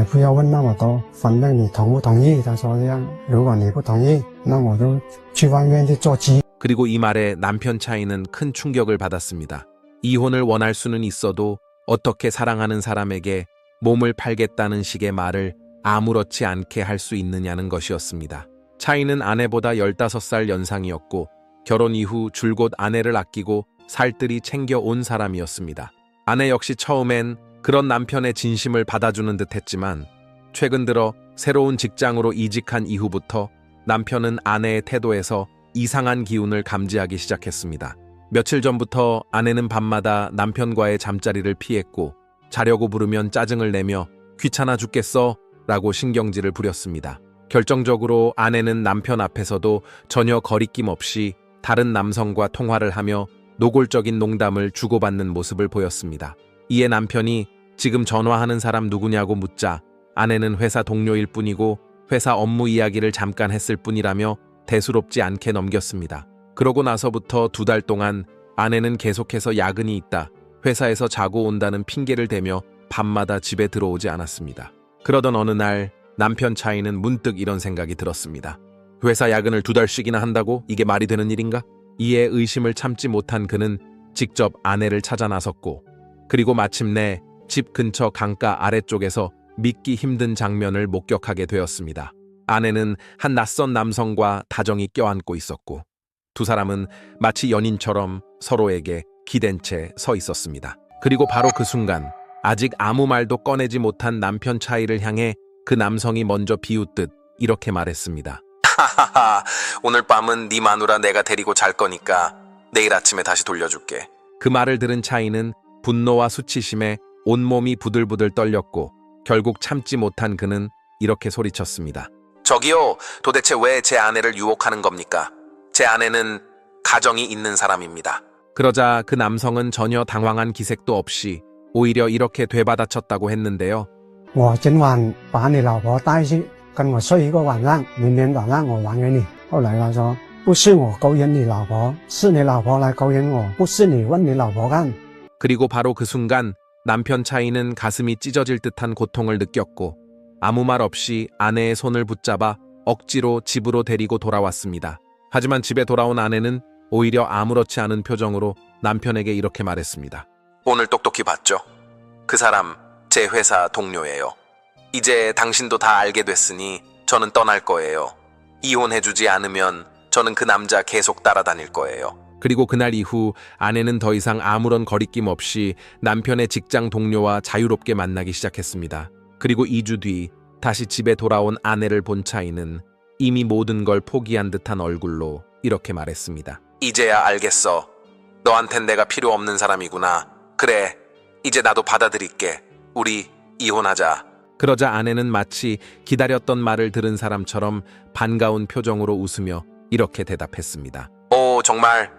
不要问那么多，反正你同不同意？他说这样，如果你不同意，那我就去外面去做鸡。 그리고 이 말에 남편 차이는 큰 충격을 받았습니다. 이혼을 원할 수는 있어도 어떻게 사랑하는 사람에게 몸을 팔겠다는 식의 말을 아무렇지 않게 할 수 있느냐는 것이었습니다. 차이는 아내보다 15살 연상이었고 결혼 이후 줄곧 아내를 아끼고 살뜰히 챙겨온 사람이었습니다. 아내 역시 처음엔 그런 남편의 진심을 받아주는 듯 했지만 최근 들어 새로운 직장으로 이직한 이후부터 남편은 아내의 태도에서 이상한 기운을 감지하기 시작했습니다. 며칠 전부터 아내는 밤마다 남편과의 잠자리를 피했고 자려고 부르면 짜증을 내며 귀찮아 죽겠어 라고 신경질을 부렸습니다. 결정적으로 아내는 남편 앞에서도 전혀 거리낌 없이 다른 남성과 통화를 하며 노골적인 농담을 주고받는 모습을 보였습니다. 이에 남편이 지금 전화하는 사람 누구냐고 묻자 아내는 회사 동료일 뿐이고 회사 업무 이야기를 잠깐 했을 뿐이라며 대수롭지 않게 넘겼습니다. 그러고 나서부터 2달 동안 아내는 계속해서 야근이 있다, 회사에서 자고 온다는 핑계를 대며 밤마다 집에 들어오지 않았습니다. 그러던 어느 날 남편 차이는 문득 이런 생각이 들었습니다. 회사 야근을 2달씩이나 한다고 이게 말이 되는 일인가? 이에 의심을 참지 못한 그는 직접 아내를 찾아 나섰고, 그리고 마침내 집 근처 강가 아래쪽에서 믿기 힘든 장면을 목격하게 되었습니다. 아내는 한 낯선 남성과 다정히 껴안고 있었고, 2사람은 마치 연인처럼 서로에게 기댄 채 서 있었습니다. 그리고 바로 그 순간 아직 아무 말도 꺼내지 못한 남편 차이를 향해 그 남성이 먼저 비웃듯 이렇게 말했습니다. 하하하, 오늘 밤은 네 마누라 내가 데리고 잘 거니까 내일 아침에 다시 돌려줄게. 그 말을 들은 차이는 분노와 수치심에 온몸이 부들부들 떨렸고, 결국 참지 못한 그는 이렇게 소리쳤습니다. 저기요, 도대체 왜 제 아내를 유혹하는 겁니까? 제 아내는 가정이 있는 사람입니다. 그러자 그 남성은 전혀 당황한 기색도 없이 오히려 이렇게 되받아쳤다고 했는데요. 我今晚把你老婆带去跟我睡一个晚上，明天早上我还给你。后来他说，不是我勾引你老婆，是你老婆来勾引我，不是你问你老婆看。 그리고 바로 그 순간 남편 차이는 가슴이 찢어질 듯한 고통을 느꼈고, 아무 말 없이 아내의 손을 붙잡아 억지로 집으로 데리고 돌아왔습니다. 하지만 집에 돌아온 아내는 오히려 아무렇지 않은 표정으로 남편에게 이렇게 말했습니다. 오늘 똑똑히 봤죠? 그 사람 제 회사 동료예요. 이제 당신도 다 알게 됐으니 저는 떠날 거예요. 이혼해주지 않으면 저는 그 남자 계속 따라다닐 거예요. 그리고 그날 이후 아내는 더 이상 아무런 거리낌 없이 남편의 직장 동료와 자유롭게 만나기 시작했습니다. 그리고 2주 뒤 다시 집에 돌아온 아내를 본 차이는 이미 모든 걸 포기한 듯한 얼굴로 이렇게 말했습니다. 이제야 알겠어. 너한텐 내가 필요 없는 사람이구나. 그래, 이제 나도 받아들일게. 우리 이혼하자. 그러자 아내는 마치 기다렸던 말을 들은 사람처럼 반가운 표정으로 웃으며 이렇게 대답했습니다. 오, 정말?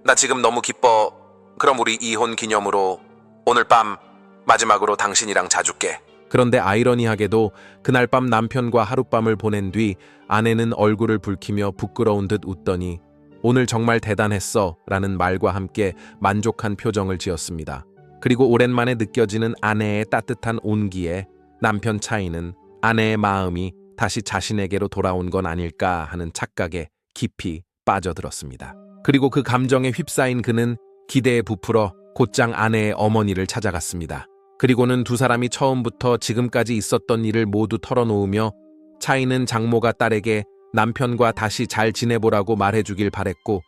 나 지금 너무 기뻐. 그럼 우리 이혼 기념으로 오늘 밤 마지막으로 당신이랑 자줄게. 그런데 아이러니하게도 그날 밤 남편과 하룻밤을 보낸 뒤 아내는 얼굴을 붉히며 부끄러운 듯 웃더니 오늘 정말 대단했어 라는 말과 함께 만족한 표정을 지었습니다. 그리고 오랜만에 느껴지는 아내의 따뜻한 온기에 남편 차이는 아내의 마음이 다시 자신에게로 돌아온 건 아닐까 하는 착각에 깊이 빠져들었습니다. 그리고 그 감정에 휩싸인 그는 기대에 부풀어 곧장 아내의 어머니를 찾아갔습니다. 그리고는 2사람이 처음부터 지금까지 있었던 일을 모두 털어놓으며 차이는 장모가 딸에게 남편과 다시 잘 지내보라고 말해주길 바랬고,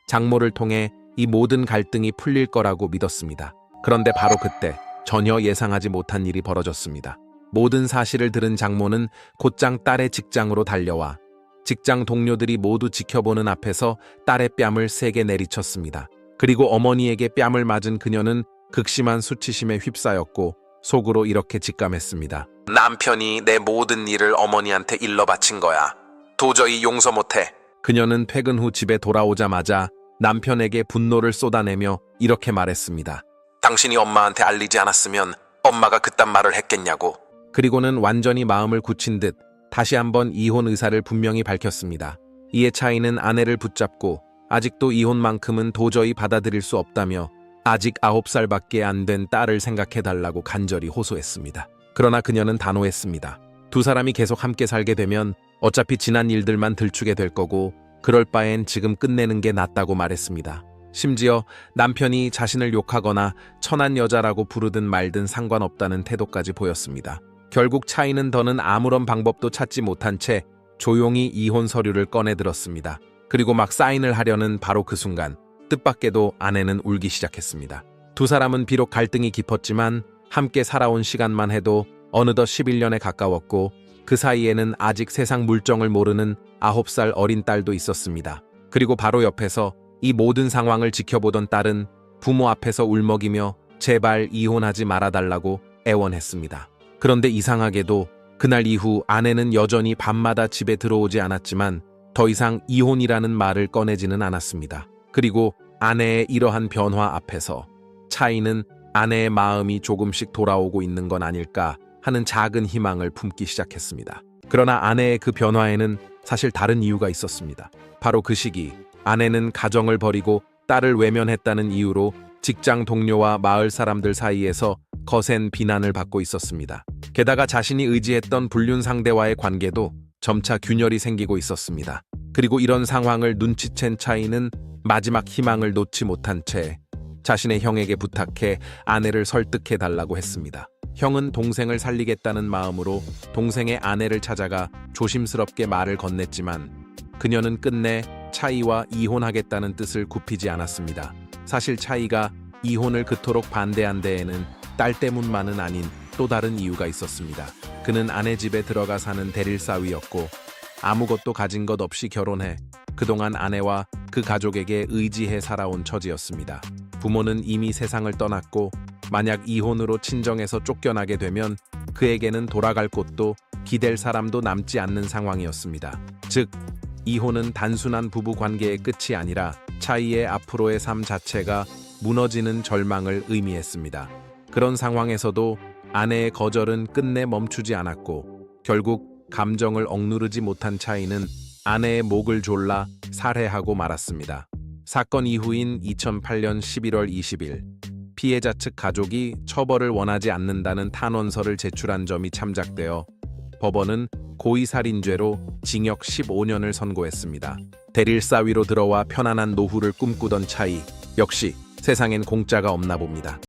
장모를 통해 이 모든 갈등이 풀릴 거라고 믿었습니다. 그런데 바로 그때 전혀 예상하지 못한 일이 벌어졌습니다. 모든 사실을 들은 장모는 곧장 딸의 직장으로 달려와 직장 동료들이 모두 지켜보는 앞에서 딸의 뺨을 세게 내리쳤습니다. 그리고 어머니에게 뺨을 맞은 그녀는 극심한 수치심에 휩싸였고 속으로 이렇게 직감했습니다. 남편이 내 모든 일을 어머니한테 일러 바친 거야. 도저히 용서 못해. 그녀는 퇴근 후 집에 돌아오자마자 남편에게 분노를 쏟아내며 이렇게 말했습니다. 당신이 엄마한테 알리지 않았으면 엄마가 그딴 말을 했겠냐고. 그리고는 완전히 마음을 굳힌 듯 다시 한번 이혼 의사를 분명히 밝혔습니다. 이에 차이는 아내를 붙잡고 아직도 이혼만큼은 도저히 받아들일 수 없다며 아직 9살밖에 안 된 딸을 생각해달라고 간절히 호소했습니다. 그러나 그녀는 단호했습니다. 2사람이 계속 함께 살게 되면 어차피 지난 일들만 들추게 될 거고 그럴 바엔 지금 끝내는 게 낫다고 말했습니다. 심지어 남편이 자신을 욕하거나 천한 여자라고 부르든 말든 상관없다는 태도까지 보였습니다. 결국 차이는 더는 아무런 방법도 찾지 못한 채 조용히 이혼 서류를 꺼내들었습니다. 그리고 막 사인을 하려는 바로 그 순간 뜻밖에도 아내는 울기 시작했습니다. 2사람은 비록 갈등이 깊었지만 함께 살아온 시간만 해도 어느덧 11년에 가까웠고 그 사이에는 아직 세상 물정을 모르는 9살 어린 딸도 있었습니다. 그리고 바로 옆에서 이 모든 상황을 지켜보던 딸은 부모 앞에서 울먹이며 제발 이혼하지 말아달라고 애원했습니다. 그런데 이상하게도 그날 이후 아내는 여전히 밤마다 집에 들어오지 않았지만 더 이상 이혼이라는 말을 꺼내지는 않았습니다. 그리고 아내의 이러한 변화 앞에서 차이는 아내의 마음이 조금씩 돌아오고 있는 건 아닐까 하는 작은 희망을 품기 시작했습니다. 그러나 아내의 그 변화에는 사실 다른 이유가 있었습니다. 바로 그 시기 아내는 가정을 버리고 딸을 외면했다는 이유로 직장 동료와 마을 사람들 사이에서 거센 비난을 받고 있었습니다. 게다가 자신이 의지했던 불륜 상대와의 관계도 점차 균열이 생기고 있었습니다. 그리고 이런 상황을 눈치챈 차이는 마지막 희망을 놓지 못한 채 자신의 형에게 부탁해 아내를 설득해달라고 했습니다. 형은 동생을 살리겠다는 마음으로 동생의 아내를 찾아가 조심스럽게 말을 건넸지만 그녀는 끝내 차이와 이혼하겠다는 뜻을 굽히지 않았습니다. 사실 차이가 이혼을 그토록 반대한 데에는 딸 때문만은 아닌 또 다른 이유가 있었습니다. 그는 아내 집에 들어가 사는 대릴사위였고 아무것도 가진 것 없이 결혼해 그동안 아내와 그 가족에게 의지해 살아온 처지였습니다. 부모는 이미 세상을 떠났고 만약 이혼으로 친정에서 쫓겨나게 되면 그에게는 돌아갈 곳도 기댈 사람도 남지 않는 상황이었습니다. 즉, 이혼은 단순한 부부 관계의 끝이 아니라 차이의 앞으로의 삶 자체가 무너지는 절망을 의미했습니다. 그런 상황에서도 아내의 거절은 끝내 멈추지 않았고 결국 감정을 억누르지 못한 차이는 아내의 목을 졸라 살해하고 말았습니다. 사건 이후인 2008년 11월 20일 피해자 측 가족이 처벌을 원하지 않는다는 탄원서를 제출한 점이 참작되어 법원은 고의살인죄로 징역 15년을 선고했습니다. 대릴사위로 들어와 편안한 노후를 꿈꾸던 차이, 역시 세상엔 공짜가 없나 봅니다.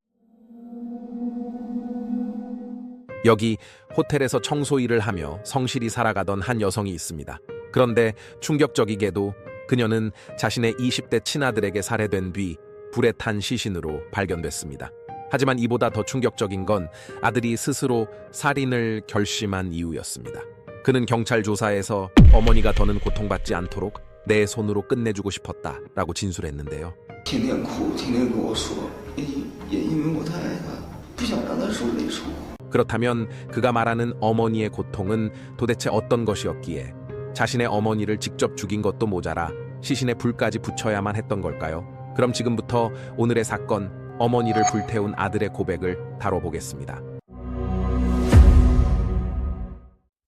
여기 호텔에서 청소 일을 하며 성실히 살아가던 한 여성이 있습니다. 그런데 충격적이게도 그녀는 자신의 20대 친아들에게 살해된 뒤 불에 탄 시신으로 발견됐습니다. 하지만 이보다 더 충격적인 건 아들이 스스로 살인을 결심한 이유였습니다. 그는 경찰 조사에서 어머니가 더는 고통받지 않도록 내 손으로 끝내주고 싶었다라고 진술했는데요. 天天哭，天天跟我说，也因为我太爱他，不想让他受累受苦。 그렇다면 그가 말하는 어머니의 고통은 도대체 어떤 것이었기에 자신의 어머니를 직접 죽인 것도 모자라 시신에 불까지 붙여야만 했던 걸까요? 그럼 지금부터 오늘의 사건, 어머니를 불태운 아들의 고백을 다뤄보겠습니다.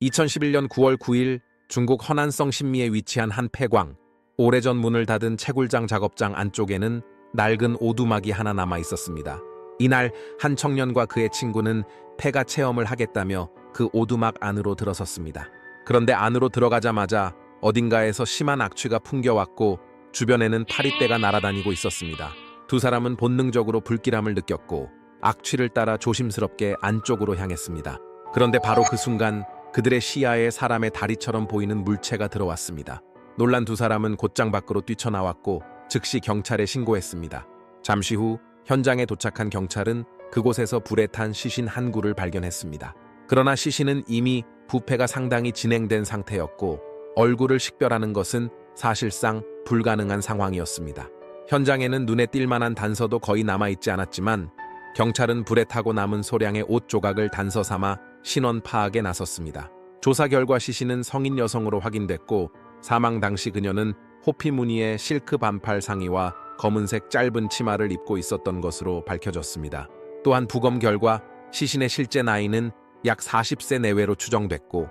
2011년 9월 9일 중국 허난성 신미에 위치한 한 폐광. 오래전 문을 닫은 채굴장 작업장 안쪽에는 낡은 오두막이 하나 남아 있었습니다. 이날 한 청년과 그의 친구는 폐가 체험을 하겠다며 그 오두막 안으로 들어섰습니다. 그런데 안으로 들어가자마자 어딘가에서 심한 악취가 풍겨왔고 주변에는 파리떼가 날아다니고 있었습니다. 두 사람은 본능적으로 불길함을 느꼈고 악취를 따라 조심스럽게 안쪽으로 향했습니다. 그런데 바로 그 순간 그들의 시야에 사람의 다리처럼 보이는 물체가 들어왔습니다. 놀란 두 사람은 곧장 밖으로 뛰쳐나왔고 즉시 경찰에 신고했습니다. 잠시 후 현장에 도착한 경찰은 그곳에서 불에 탄 시신 한 구를 발견했습니다. 그러나 시신은 이미 부패가 상당히 진행된 상태였고 얼굴을 식별하는 것은 사실상 불가능한 상황이었습니다. 현장에는 눈에 띌 만한 단서도 거의 남아있지 않았지만 경찰은 불에 타고 남은 소량의 옷 조각을 단서 삼아 신원 파악에 나섰습니다. 조사 결과 시신은 성인 여성으로 확인됐고 사망 당시 그녀는 호피 무늬의 실크 반팔 상의와 검은색 짧은 치마를 입고 있었던 것으로 밝혀졌습니다. 또한 부검 결과 시신의 실제 나이는 약 40세 내외로 추정됐고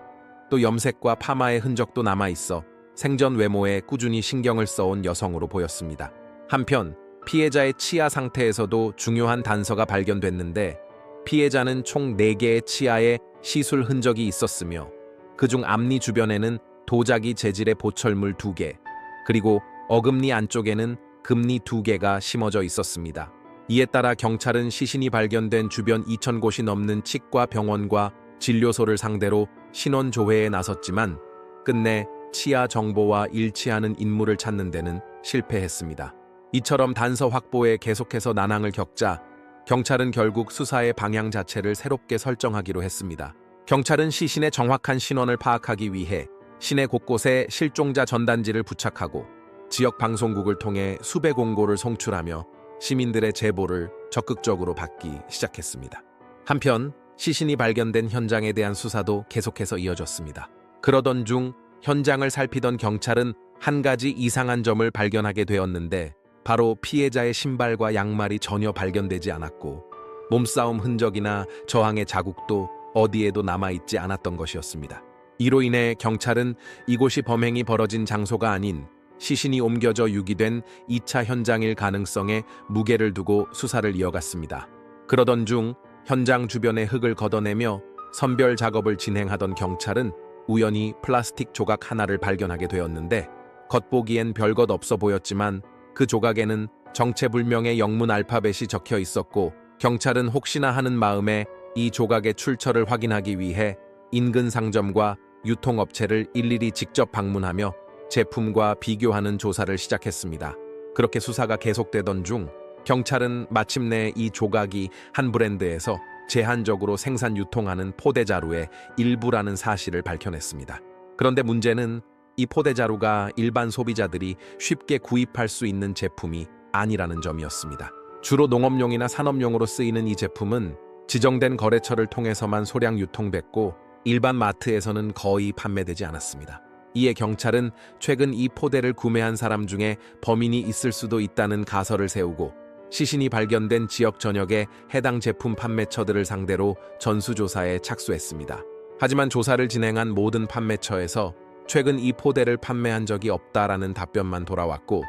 또 염색과 파마의 흔적도 남아있어 생전 외모에 꾸준히 신경을 써온 여성으로 보였습니다. 한편 피해자의 치아 상태에서도 중요한 단서가 발견됐는데 피해자는 총 4개의 치아에 시술 흔적이 있었으며 그중 앞니 주변에는 도자기 재질의 보철물 2개, 그리고 어금니 안쪽에는 금니 2개가 심어져 있었습니다. 이에 따라 경찰은 시신이 발견된 주변 2,000곳이 넘는 치과 병원과 진료소를 상대로 신원 조회에 나섰지만 끝내 치아 정보와 일치하는 인물을 찾는 데는 실패했습니다. 이처럼 단서 확보에 계속해서 난항을 겪자 경찰은 결국 수사의 방향 자체를 새롭게 설정하기로 했습니다. 경찰은 시신의 정확한 신원을 파악하기 위해 시내 곳곳에 실종자 전단지를 부착하고 지역 방송국을 통해 수배 공고를 송출하며 시민들의 제보를 적극적으로 받기 시작했습니다. 한편 시신이 발견된 현장에 대한 수사도 계속해서 이어졌습니다. 그러던 중 현장을 살피던 경찰은 한 가지 이상한 점을 발견하게 되었는데 바로 피해자의 신발과 양말이 전혀 발견되지 않았고 몸싸움 흔적이나 저항의 자국도 어디에도 남아있지 않았던 것이었습니다. 이로 인해 경찰은 이곳이 범행이 벌어진 장소가 아닌 시신이 옮겨져 유기된 2차 현장일 가능성에 무게를 두고 수사를 이어갔습니다. 그러던 중 현장 주변의 흙을 걷어내며 선별 작업을 진행하던 경찰은 우연히 플라스틱 조각 하나를 발견하게 되었는데, 겉보기엔 별것 없어 보였지만 그 조각에는 정체불명의 영문 알파벳이 적혀 있었고, 경찰은 혹시나 하는 마음에 이 조각의 출처를 확인하기 위해 인근 상점과 유통업체를 일일이 직접 방문하며 제품과 비교하는 조사를 시작했습니다. 그렇게 수사가 계속되던 중 경찰은 마침내 이 조각이 한 브랜드에서 제한적으로 생산 유통하는 포대자루의 일부라는 사실을 밝혀냈습니다. 그런데 문제는 이 포대자루가 일반 소비자들이 쉽게 구입할 수 있는 제품이 아니라는 점이었습니다. 주로 농업용이나 산업용으로 쓰이는 이 제품은 지정된 거래처를 통해서만 소량 유통됐고 일반 마트에서는 거의 판매되지 않았습니다. 이에 경찰은 최근 이 포대를 구매한 사람 중에 범인이 있을 수도 있다는 가설을 세우고 시신이 발견된 지역 전역의 해당 제품 판매처들을 상대로 전수조사에 착수했습니다. 하지만 조사를 진행한 모든 판매처에서 최근 이 포대를 판매한 적이 없다라는 답변만 돌아왔고,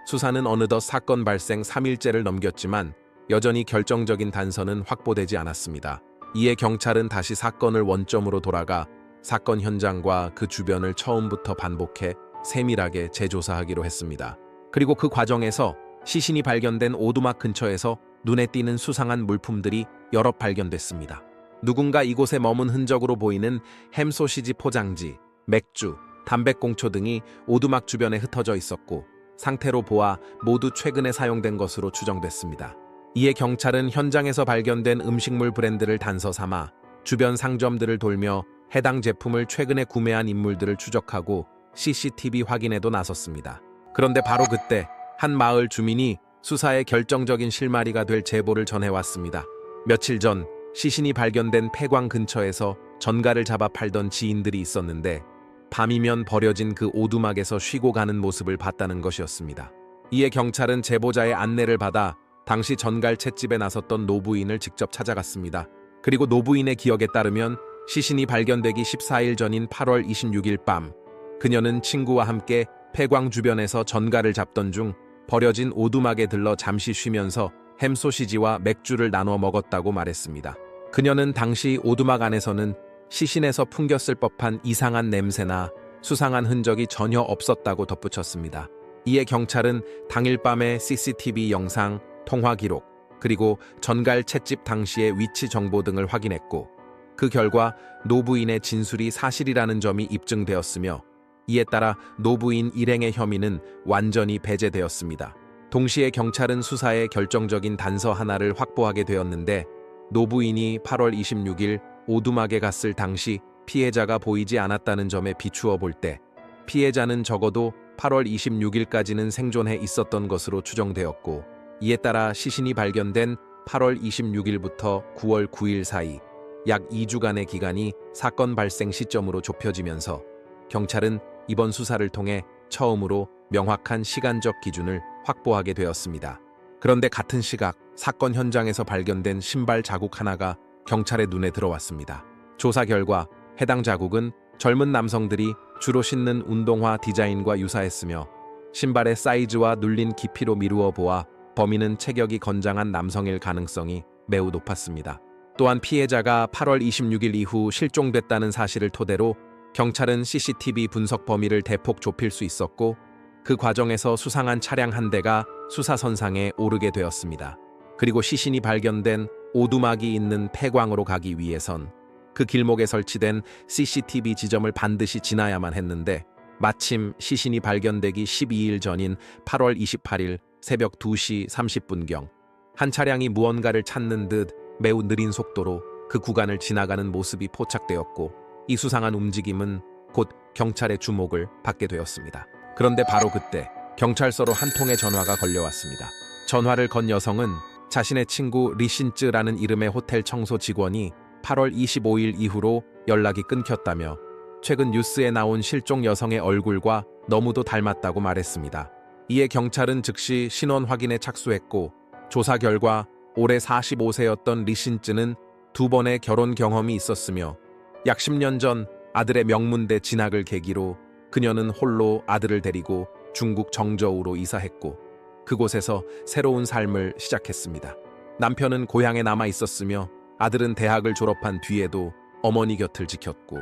수사는 어느덧 사건 발생 3일째를 넘겼지만 여전히 결정적인 단서는 확보되지 않았습니다. 이에 경찰은 다시 사건을 원점으로 돌아가 사건 현장과 그 주변을 처음부터 반복해 세밀하게 재조사하기로 했습니다. 그리고 그 과정에서 시신이 발견된 오두막 근처에서 눈에 띄는 수상한 물품들이 여럿 발견됐습니다. 누군가 이곳에 머문 흔적으로 보이는 햄소시지 포장지, 맥주, 담배꽁초 등이 오두막 주변에 흩어져 있었고, 상태로 보아 모두 최근에 사용된 것으로 추정됐습니다. 이에 경찰은 현장에서 발견된 음식물 브랜드를 단서 삼아 주변 상점들을 돌며 해당 제품을 최근에 구매한 인물들을 추적하고 CCTV 확인에도 나섰습니다. 그런데 바로 그때 한 마을 주민이 수사의 결정적인 실마리가 될 제보를 전해왔습니다. 며칠 전 시신이 발견된 폐광 근처에서 전갈을 잡아 팔던 지인들이 있었는데 밤이면 버려진 그 오두막에서 쉬고 가는 모습을 봤다는 것이었습니다. 이에 경찰은 제보자의 안내를 받아 당시 전갈 횟집에 나섰던 노부인을 직접 찾아갔습니다. 그리고 노부인의 기억에 따르면 시신이 발견되기 14일 전인 8월 26일 밤, 그녀는 친구와 함께 폐광 주변에서 전갈을 잡던 중 버려진 오두막에 들러 잠시 쉬면서 햄소시지와 맥주를 나눠 먹었다고 말했습니다. 그녀는 당시 오두막 안에서는 시신에서 풍겼을 법한 이상한 냄새나 수상한 흔적이 전혀 없었다고 덧붙였습니다. 이에 경찰은 당일 밤의 CCTV 영상, 통화 기록, 그리고 전갈 횟집 당시의 위치 정보 등을 확인했고, 그 결과 노부인의 진술이 사실이라는 점이 입증되었으며, 이에 따라 노부인 일행의 혐의는 완전히 배제되었습니다. 동시에 경찰은 수사에 결정적인 단서 하나를 확보하게 되었는데, 노부인이 8월 26일 오두막에 갔을 당시 피해자가 보이지 않았다는 점에 비추어 볼 때 피해자는 적어도 8월 26일까지는 생존해 있었던 것으로 추정되었고, 이에 따라 시신이 발견된 8월 26일부터 9월 9일 사이 약 2주간의 기간이 사건 발생 시점으로 좁혀지면서 경찰은 이번 수사를 통해 처음으로 명확한 시간적 기준을 확보하게 되었습니다. 그런데 같은 시각 사건 현장에서 발견된 신발 자국 하나가 경찰의 눈에 들어왔습니다. 조사 결과 해당 자국은 젊은 남성들이 주로 신는 운동화 디자인과 유사했으며 신발의 사이즈와 눌린 깊이로 미루어 보아 범인은 체격이 건장한 남성일 가능성이 매우 높았습니다. 또한 피해자가 8월 26일 이후 실종됐다는 사실을 토대로 경찰은 CCTV 분석 범위를 대폭 좁힐 수 있었고, 그 과정에서 수상한 차량 한 대가 수사선상에 오르게 되었습니다. 그리고 시신이 발견된 오두막이 있는 폐광으로 가기 위해선 그 길목에 설치된 CCTV 지점을 반드시 지나야만 했는데, 마침 시신이 발견되기 12일 전인 8월 28일 새벽 2시 30분경 한 차량이 무언가를 찾는 듯 매우 느린 속도로 그 구간을 지나가는 모습이 포착되었고, 이 수상한 움직임은 곧 경찰의 주목을 받게 되었습니다. 그런데 바로 그때 경찰서로 한 통의 전화가 걸려왔습니다. 전화를 건 여성은 자신의 친구 리신쯔라는 이름의 호텔 청소 직원이 8월 25일 이후로 연락이 끊겼다며 최근 뉴스에 나온 실종 여성의 얼굴과 너무도 닮았다고 말했습니다. 이에 경찰은 즉시 신원 확인에 착수했고, 조사 결과 올해 45세였던 리신쯔는 2번의 결혼 경험이 있었으며 약 10년 전 아들의 명문대 진학을 계기로 그녀는 홀로 아들을 데리고 중국 정저우로 이사했고 그곳에서 새로운 삶을 시작했습니다. 남편은 고향에 남아 있었으며 아들은 대학을 졸업한 뒤에도 어머니 곁을 지켰고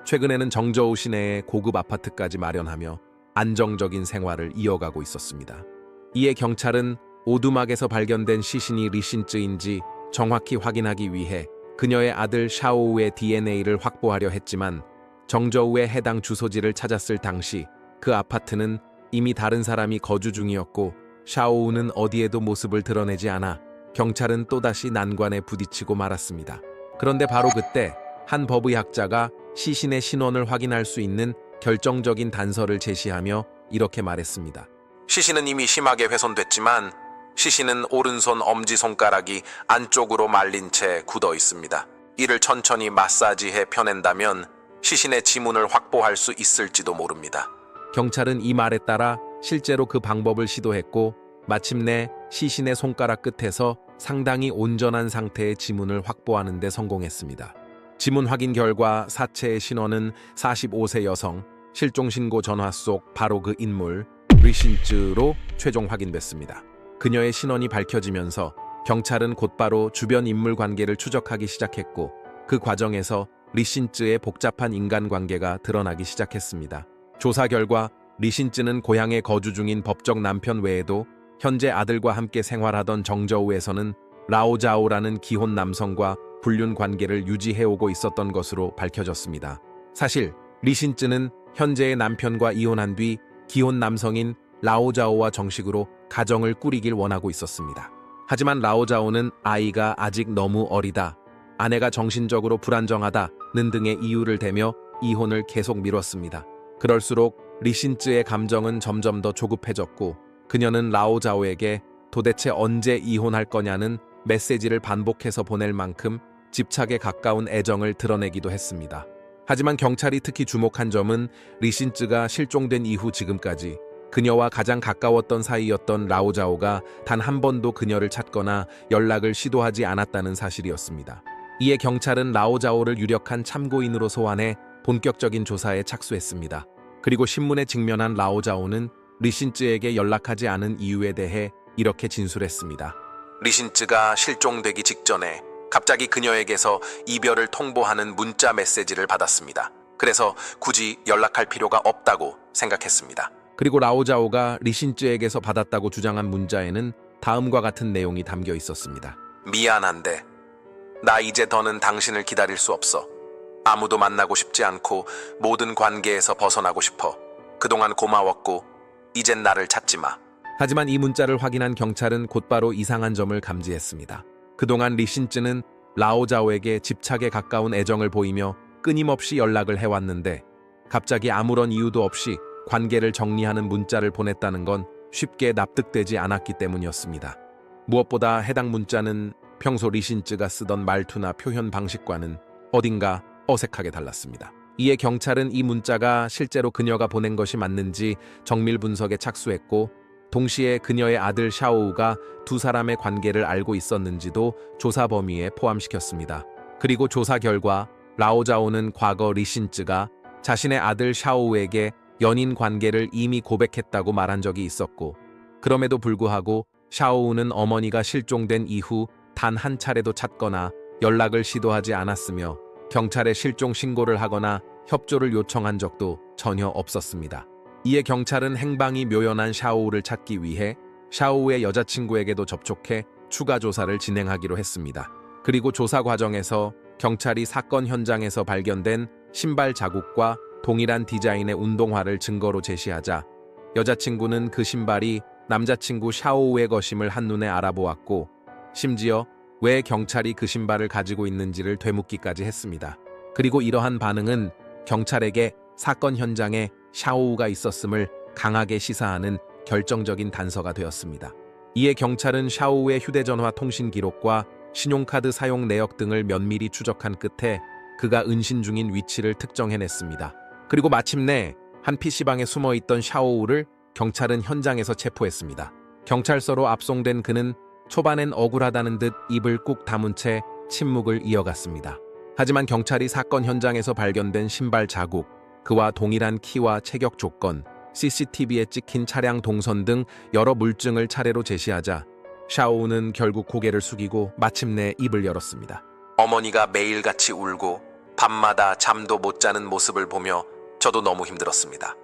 최근에는 정저우 시내에 고급 아파트까지 마련하며 안정적인 생활을 이어가고 있었습니다. 이에 경찰은 오두막에서 발견된 시신이 리신쯔인지 정확히 확인하기 위해 그녀의 아들 샤오우의 DNA를 확보하려 했지만 정저우의 해당 주소지를 찾았을 당시 그 아파트는 이미 다른 사람이 거주 중이었고 샤오우는 어디에도 모습을 드러내지 않아 경찰은 또다시 난관에 부딪히고 말았습니다. 그런데 바로 그때 한 법의학자가 시신의 신원을 확인할 수 있는 결정적인 단서를 제시하며 이렇게 말했습니다. 시신은 이미 심하게 훼손됐지만 시신은 오른손 엄지손가락이 안쪽으로 말린 채 굳어 있습니다. 이를 천천히 마사지해 펴낸다면 시신의 지문을 확보할 수 있을지도 모릅니다. 경찰은 이 말에 따라 실제로 그 방법을 시도했고 마침내 시신의 손가락 끝에서 상당히 온전한 상태의 지문을 확보하는 데 성공했습니다. 지문 확인 결과 사체의 신원은 45세 여성, 실종신고 전화 속 바로 그 인물 리신쯔로 최종 확인됐습니다. 그녀의 신원이 밝혀지면서 경찰은 곧바로 주변 인물 관계를 추적하기 시작했고 그 과정에서 리신쯔의 복잡한 인간관계가 드러나기 시작했습니다. 조사 결과 리신쯔는 고향에 거주 중인 법적 남편 외에도 현재 아들과 함께 생활하던 정저우에서는 라오자오라는 기혼 남성과 불륜 관계를 유지해오고 있었던 것으로 밝혀졌습니다. 사실 리신쯔는 현재의 남편과 이혼한 뒤 기혼 남성인 라오자오와 정식으로 가정을 꾸리길 원하고 있었습니다. 하지만 라오자오는 아이가 아직 너무 어리다, 아내가 정신적으로 불안정하다는 등의 이유를 대며 이혼을 계속 미뤘습니다. 그럴수록 리신쯔의 감정은 점점 더 조급해졌고 그녀는 라오자오에게 도대체 언제 이혼할 거냐는 메시지를 반복해서 보낼 만큼 집착에 가까운 애정을 드러내기도 했습니다. 하지만 경찰이 특히 주목한 점은 리신쯔가 실종된 이후 지금까지 그녀와 가장 가까웠던 사이였던 라오자오가 단 한 번도 그녀를 찾거나 연락을 시도하지 않았다는 사실이었습니다. 이에 경찰은 라오자오를 유력한 참고인으로 소환해 본격적인 조사에 착수했습니다. 그리고 신문에 직면한 라오자오는 리신쯔에게 연락하지 않은 이유에 대해 이렇게 진술했습니다. 리신쯔가 실종되기 직전에 갑자기 그녀에게서 이별을 통보하는 문자 메시지를 받았습니다. 그래서 굳이 연락할 필요가 없다고 생각했습니다. 그리고 라오자오가 리신쯔에게서 받았다고 주장한 문자에는 다음과 같은 내용이 담겨 있었습니다. 미안한데 나 이제 더는 당신을 기다릴 수 없어. 아무도 만나고 싶지 않고 모든 관계에서 벗어나고 싶어. 그동안 고마웠고 이젠 나를 찾지 마. 하지만 이 문자를 확인한 경찰은 곧바로 이상한 점을 감지했습니다. 그동안 리신쯔는 라오자오에게 집착에 가까운 애정을 보이며 끊임없이 연락을 해왔는데 갑자기 아무런 이유도 없이 관계를 정리하는 문자를 보냈다는 건 쉽게 납득되지 않았기 때문이었습니다. 무엇보다 해당 문자는 평소 리신쯔가 쓰던 말투나 표현 방식과는 어딘가 어색하게 달랐습니다. 이에 경찰은 이 문자가 실제로 그녀가 보낸 것이 맞는지 정밀 분석에 착수했고 동시에 그녀의 아들 샤오우가 두 사람의 관계를 알고 있었는지도 조사 범위에 포함시켰습니다. 그리고 조사 결과 라오자오는 과거 리신쯔가 자신의 아들 샤오우에게 연인 관계를 이미 고백했다고 말한 적이 있었고 그럼에도 불구하고 샤오우는 어머니가 실종된 이후 단 한 차례도 찾거나 연락을 시도하지 않았으며 경찰에 실종 신고를 하거나 협조를 요청한 적도 전혀 없었습니다. 이에 경찰은 행방이 묘연한 샤오우를 찾기 위해 샤오우의 여자친구에게도 접촉해 추가 조사를 진행하기로 했습니다. 그리고 조사 과정에서 경찰이 사건 현장에서 발견된 신발 자국과 동일한 디자인의 운동화를 증거로 제시하자 여자친구는 그 신발이 남자친구 샤오우의 것임을 한눈에 알아보았고 심지어 왜 경찰이 그 신발을 가지고 있는지를 되묻기까지 했습니다. 그리고 이러한 반응은 경찰에게 사건 현장에 샤오우가 있었음을 강하게 시사하는 결정적인 단서가 되었습니다. 이에 경찰은 샤오우의 휴대전화 통신 기록과 신용카드 사용 내역 등을 면밀히 추적한 끝에 그가 은신 중인 위치를 특정해냈습니다. 그리고 마침내 한 PC방에 숨어있던 샤오우를 경찰은 현장에서 체포했습니다. 경찰서로 압송된 그는 초반엔 억울하다는 듯 입을 꾹 다문 채 침묵을 이어갔습니다. 하지만 경찰이 사건 현장에서 발견된 신발 자국, 그와 동일한 키와 체격 조건, CCTV에 찍힌 차량 동선 등 여러 물증을 차례로 제시하자 샤오우는 결국 고개를 숙이고 마침내 입을 열었습니다. 어머니가 매일같이 울고 밤마다 잠도 못 자는 모습을 보며 저도 너무 힘들었습니다.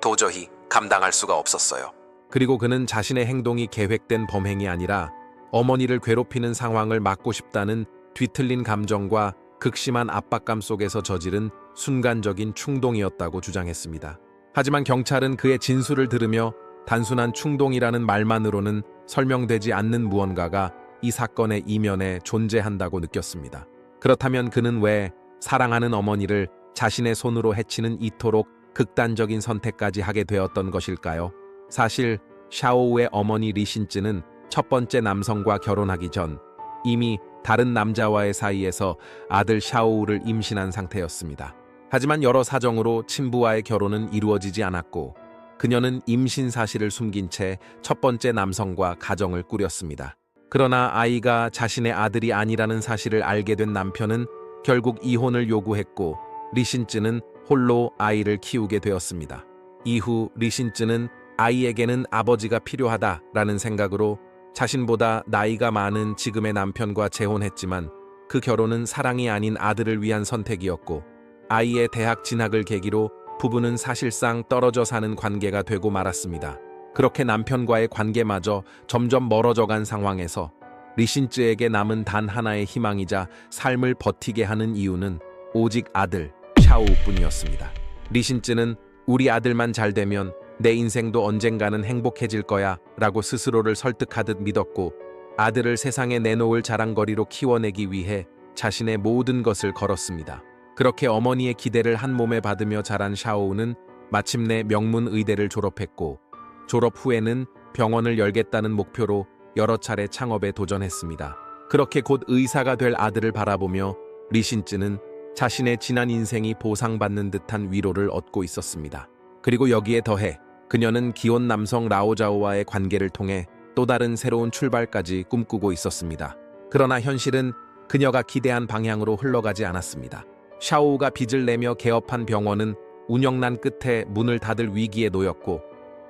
도저히 감당할 수가 없었어요. 그리고 그는 자신의 행동이 계획된 범행이 아니라 어머니를 괴롭히는 상황을 막고 싶다는 뒤틀린 감정과 극심한 압박감 속에서 저지른 순간적인 충동이었다고 주장했습니다. 하지만 경찰은 그의 진술을 들으며 단순한 충동이라는 말만으로는 설명되지 않는 무언가가 이 사건의 이면에 존재한다고 느꼈습니다. 그렇다면 그는 왜 사랑하는 어머니를 자신의 손으로 해치는 이토록 극단적인 선택까지 하게 되었던 것일까요? 사실 샤오우의 어머니 리신쯔는 첫 번째 남성과 결혼하기 전 이미 다른 남자와의 사이에서 아들 샤오우를 임신한 상태였습니다. 하지만 여러 사정으로 친부와의 결혼은 이루어지지 않았고 그녀는 임신 사실을 숨긴 채 첫 번째 남성과 가정을 꾸렸습니다. 그러나 아이가 자신의 아들이 아니라는 사실을 알게 된 남편은 결국 이혼을 요구했고 리신쯔는 홀로 아이를 키우게 되었습니다. 이후 리신쯔는 아이에게는 아버지가 필요하다라는 생각으로 자신보다 나이가 많은 지금의 남편과 재혼했지만 그 결혼은 사랑이 아닌 아들을 위한 선택이었고 아이의 대학 진학을 계기로 부부는 사실상 떨어져 사는 관계가 되고 말았습니다. 그렇게 남편과의 관계마저 점점 멀어져간 상황에서 리신쯔에게 남은 단 하나의 희망이자 삶을 버티게 하는 이유는 오직 아들 샤오우뿐이었습니다. 리신쯔는 우리 아들만 잘 되면 내 인생도 언젠가는 행복해질 거야 라고 스스로를 설득하듯 믿었고 아들을 세상에 내놓을 자랑거리로 키워내기 위해 자신의 모든 것을 걸었습니다. 그렇게 어머니의 기대를 한 몸에 받으며 자란 샤오우는 마침내 명문 의대를 졸업했고 졸업 후에는 병원을 열겠다는 목표로 여러 차례 창업에 도전했습니다. 그렇게 곧 의사가 될 아들을 바라보며 리신쯔는 자신의 지난 인생이 보상받는 듯한 위로를 얻고 있었습니다. 그리고 여기에 더해 그녀는 기혼 남성 라오자오와의 관계를 통해 또 다른 새로운 출발까지 꿈꾸고 있었습니다. 그러나 현실은 그녀가 기대한 방향으로 흘러가지 않았습니다. 샤오우가 빚을 내며 개업한 병원은 운영난 끝에 문을 닫을 위기에 놓였고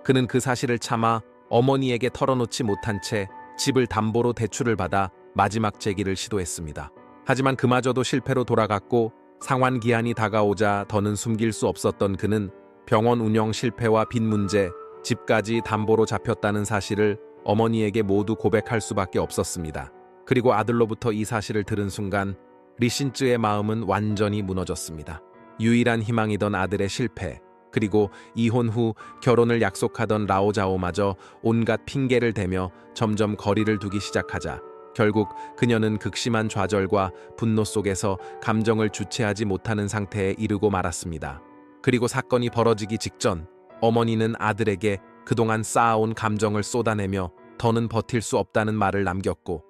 그는 그 사실을 참아 어머니에게 털어놓지 못한 채 집을 담보로 대출을 받아 마지막 재기를 시도했습니다. 하지만 그마저도 실패로 돌아갔고 상환 기한이 다가오자 더는 숨길 수 없었던 그는 병원 운영 실패와 빚 문제, 집까지 담보로 잡혔다는 사실을 어머니에게 모두 고백할 수밖에 없었습니다. 그리고 아들로부터 이 사실을 들은 순간 리신쯔의 마음은 완전히 무너졌습니다. 유일한 희망이던 아들의 실패, 그리고 이혼 후 결혼을 약속하던 라오자오마저 온갖 핑계를 대며 점점 거리를 두기 시작하자 결국 그녀는 극심한 좌절과 분노 속에서 감정을 주체하지 못하는 상태에 이르고 말았습니다. 그리고 사건이 벌어지기 직전 어머니는 아들에게 그동안 쌓아온 감정을 쏟아내며 더는 버틸 수 없다는 말을 남겼고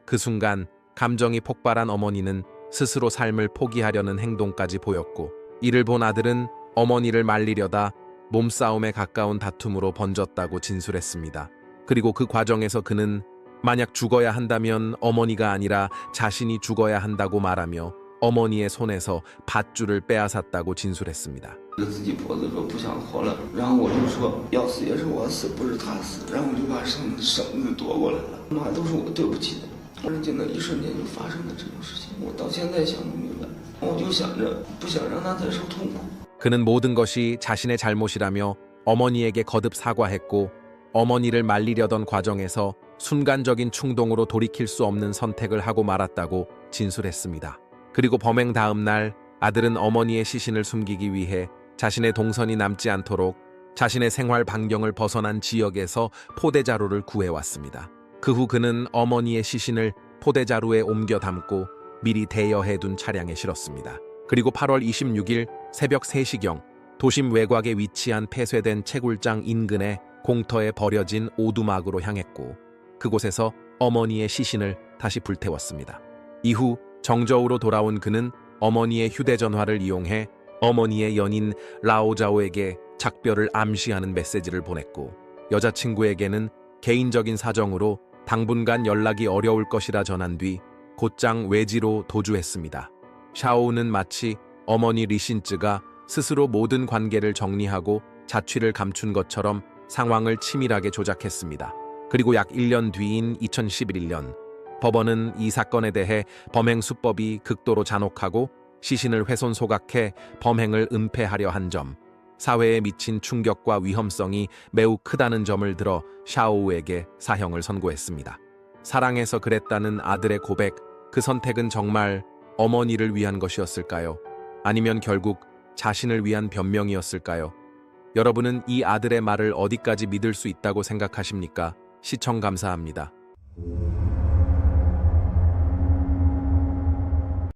그 순간 감정이 폭발한 어머니는 스스로 삶을 포기하려는 행동까지 보였고 이를 본 아들은 어머니를 말리려다 몸싸움에 가까운 다툼으로 번졌다고 진술했습니다. 그리고 그 과정에서 그는 만약 죽어야 한다면 어머니가 아니라 자신이 죽어야 한다고 말하며 어머니의 손에서 밧줄을 빼앗았다고 진술했습니다. 自己脖子说不想活了，然后我就说要死也是我死，不是他死，然后我就把绳子夺过来了，妈都是我对不起的。而且那一瞬间就发生了这种事情，我到现在想不明白，我就想着不想让他再受痛苦。 그는 모든 것이 자신의 잘못이라며 어머니에게 거듭 사과했고 어머니를 말리려던 과정에서 순간적인 충동으로 돌이킬 수 없는 선택을 하고 말았다고 진술했습니다. 그리고 범행 다음 날 아들은 어머니의 시신을 숨기기 위해 자신의 동선이 남지 않도록 자신의 생활 반경을 벗어난 지역에서 포대자루를 구해왔습니다. 그 후 그는 어머니의 시신을 포대자루에 옮겨 담고 미리 대여해둔 차량에 실었습니다. 그리고 8월 26일 새벽 3시경 도심 외곽에 위치한 폐쇄된 채굴장 인근의 공터에 버려진 오두막으로 향했고 그곳에서 어머니의 시신을 다시 불태웠습니다. 이후 정저우로 돌아온 그는 어머니의 휴대전화를 이용해 어머니의 연인 라오자오에게 작별을 암시하는 메시지를 보냈고 여자친구에게는 개인적인 사정으로 당분간 연락이 어려울 것이라 전한 뒤 곧장 외지로 도주했습니다. 샤오우는 마치 어머니 리신쯔가 스스로 모든 관계를 정리하고 자취를 감춘 것처럼 상황을 치밀하게 조작했습니다. 그리고 약 1년 뒤인 2011년, 법원은 이 사건에 대해 범행 수법이 극도로 잔혹하고 시신을 훼손 소각해 범행을 은폐하려 한 점, 사회에 미친 충격과 위험성이 매우 크다는 점을 들어 샤오우에게 사형을 선고했습니다. 사랑해서 그랬다는 아들의 고백, 그 선택은 정말 어머니를 위한 것이었을까요? 아니면 결국 자신을 위한 변명이었을까요? 여러분은 이 아들의 말을 어디까지 믿을 수 있다고 생각하십니까? 시청 감사합니다.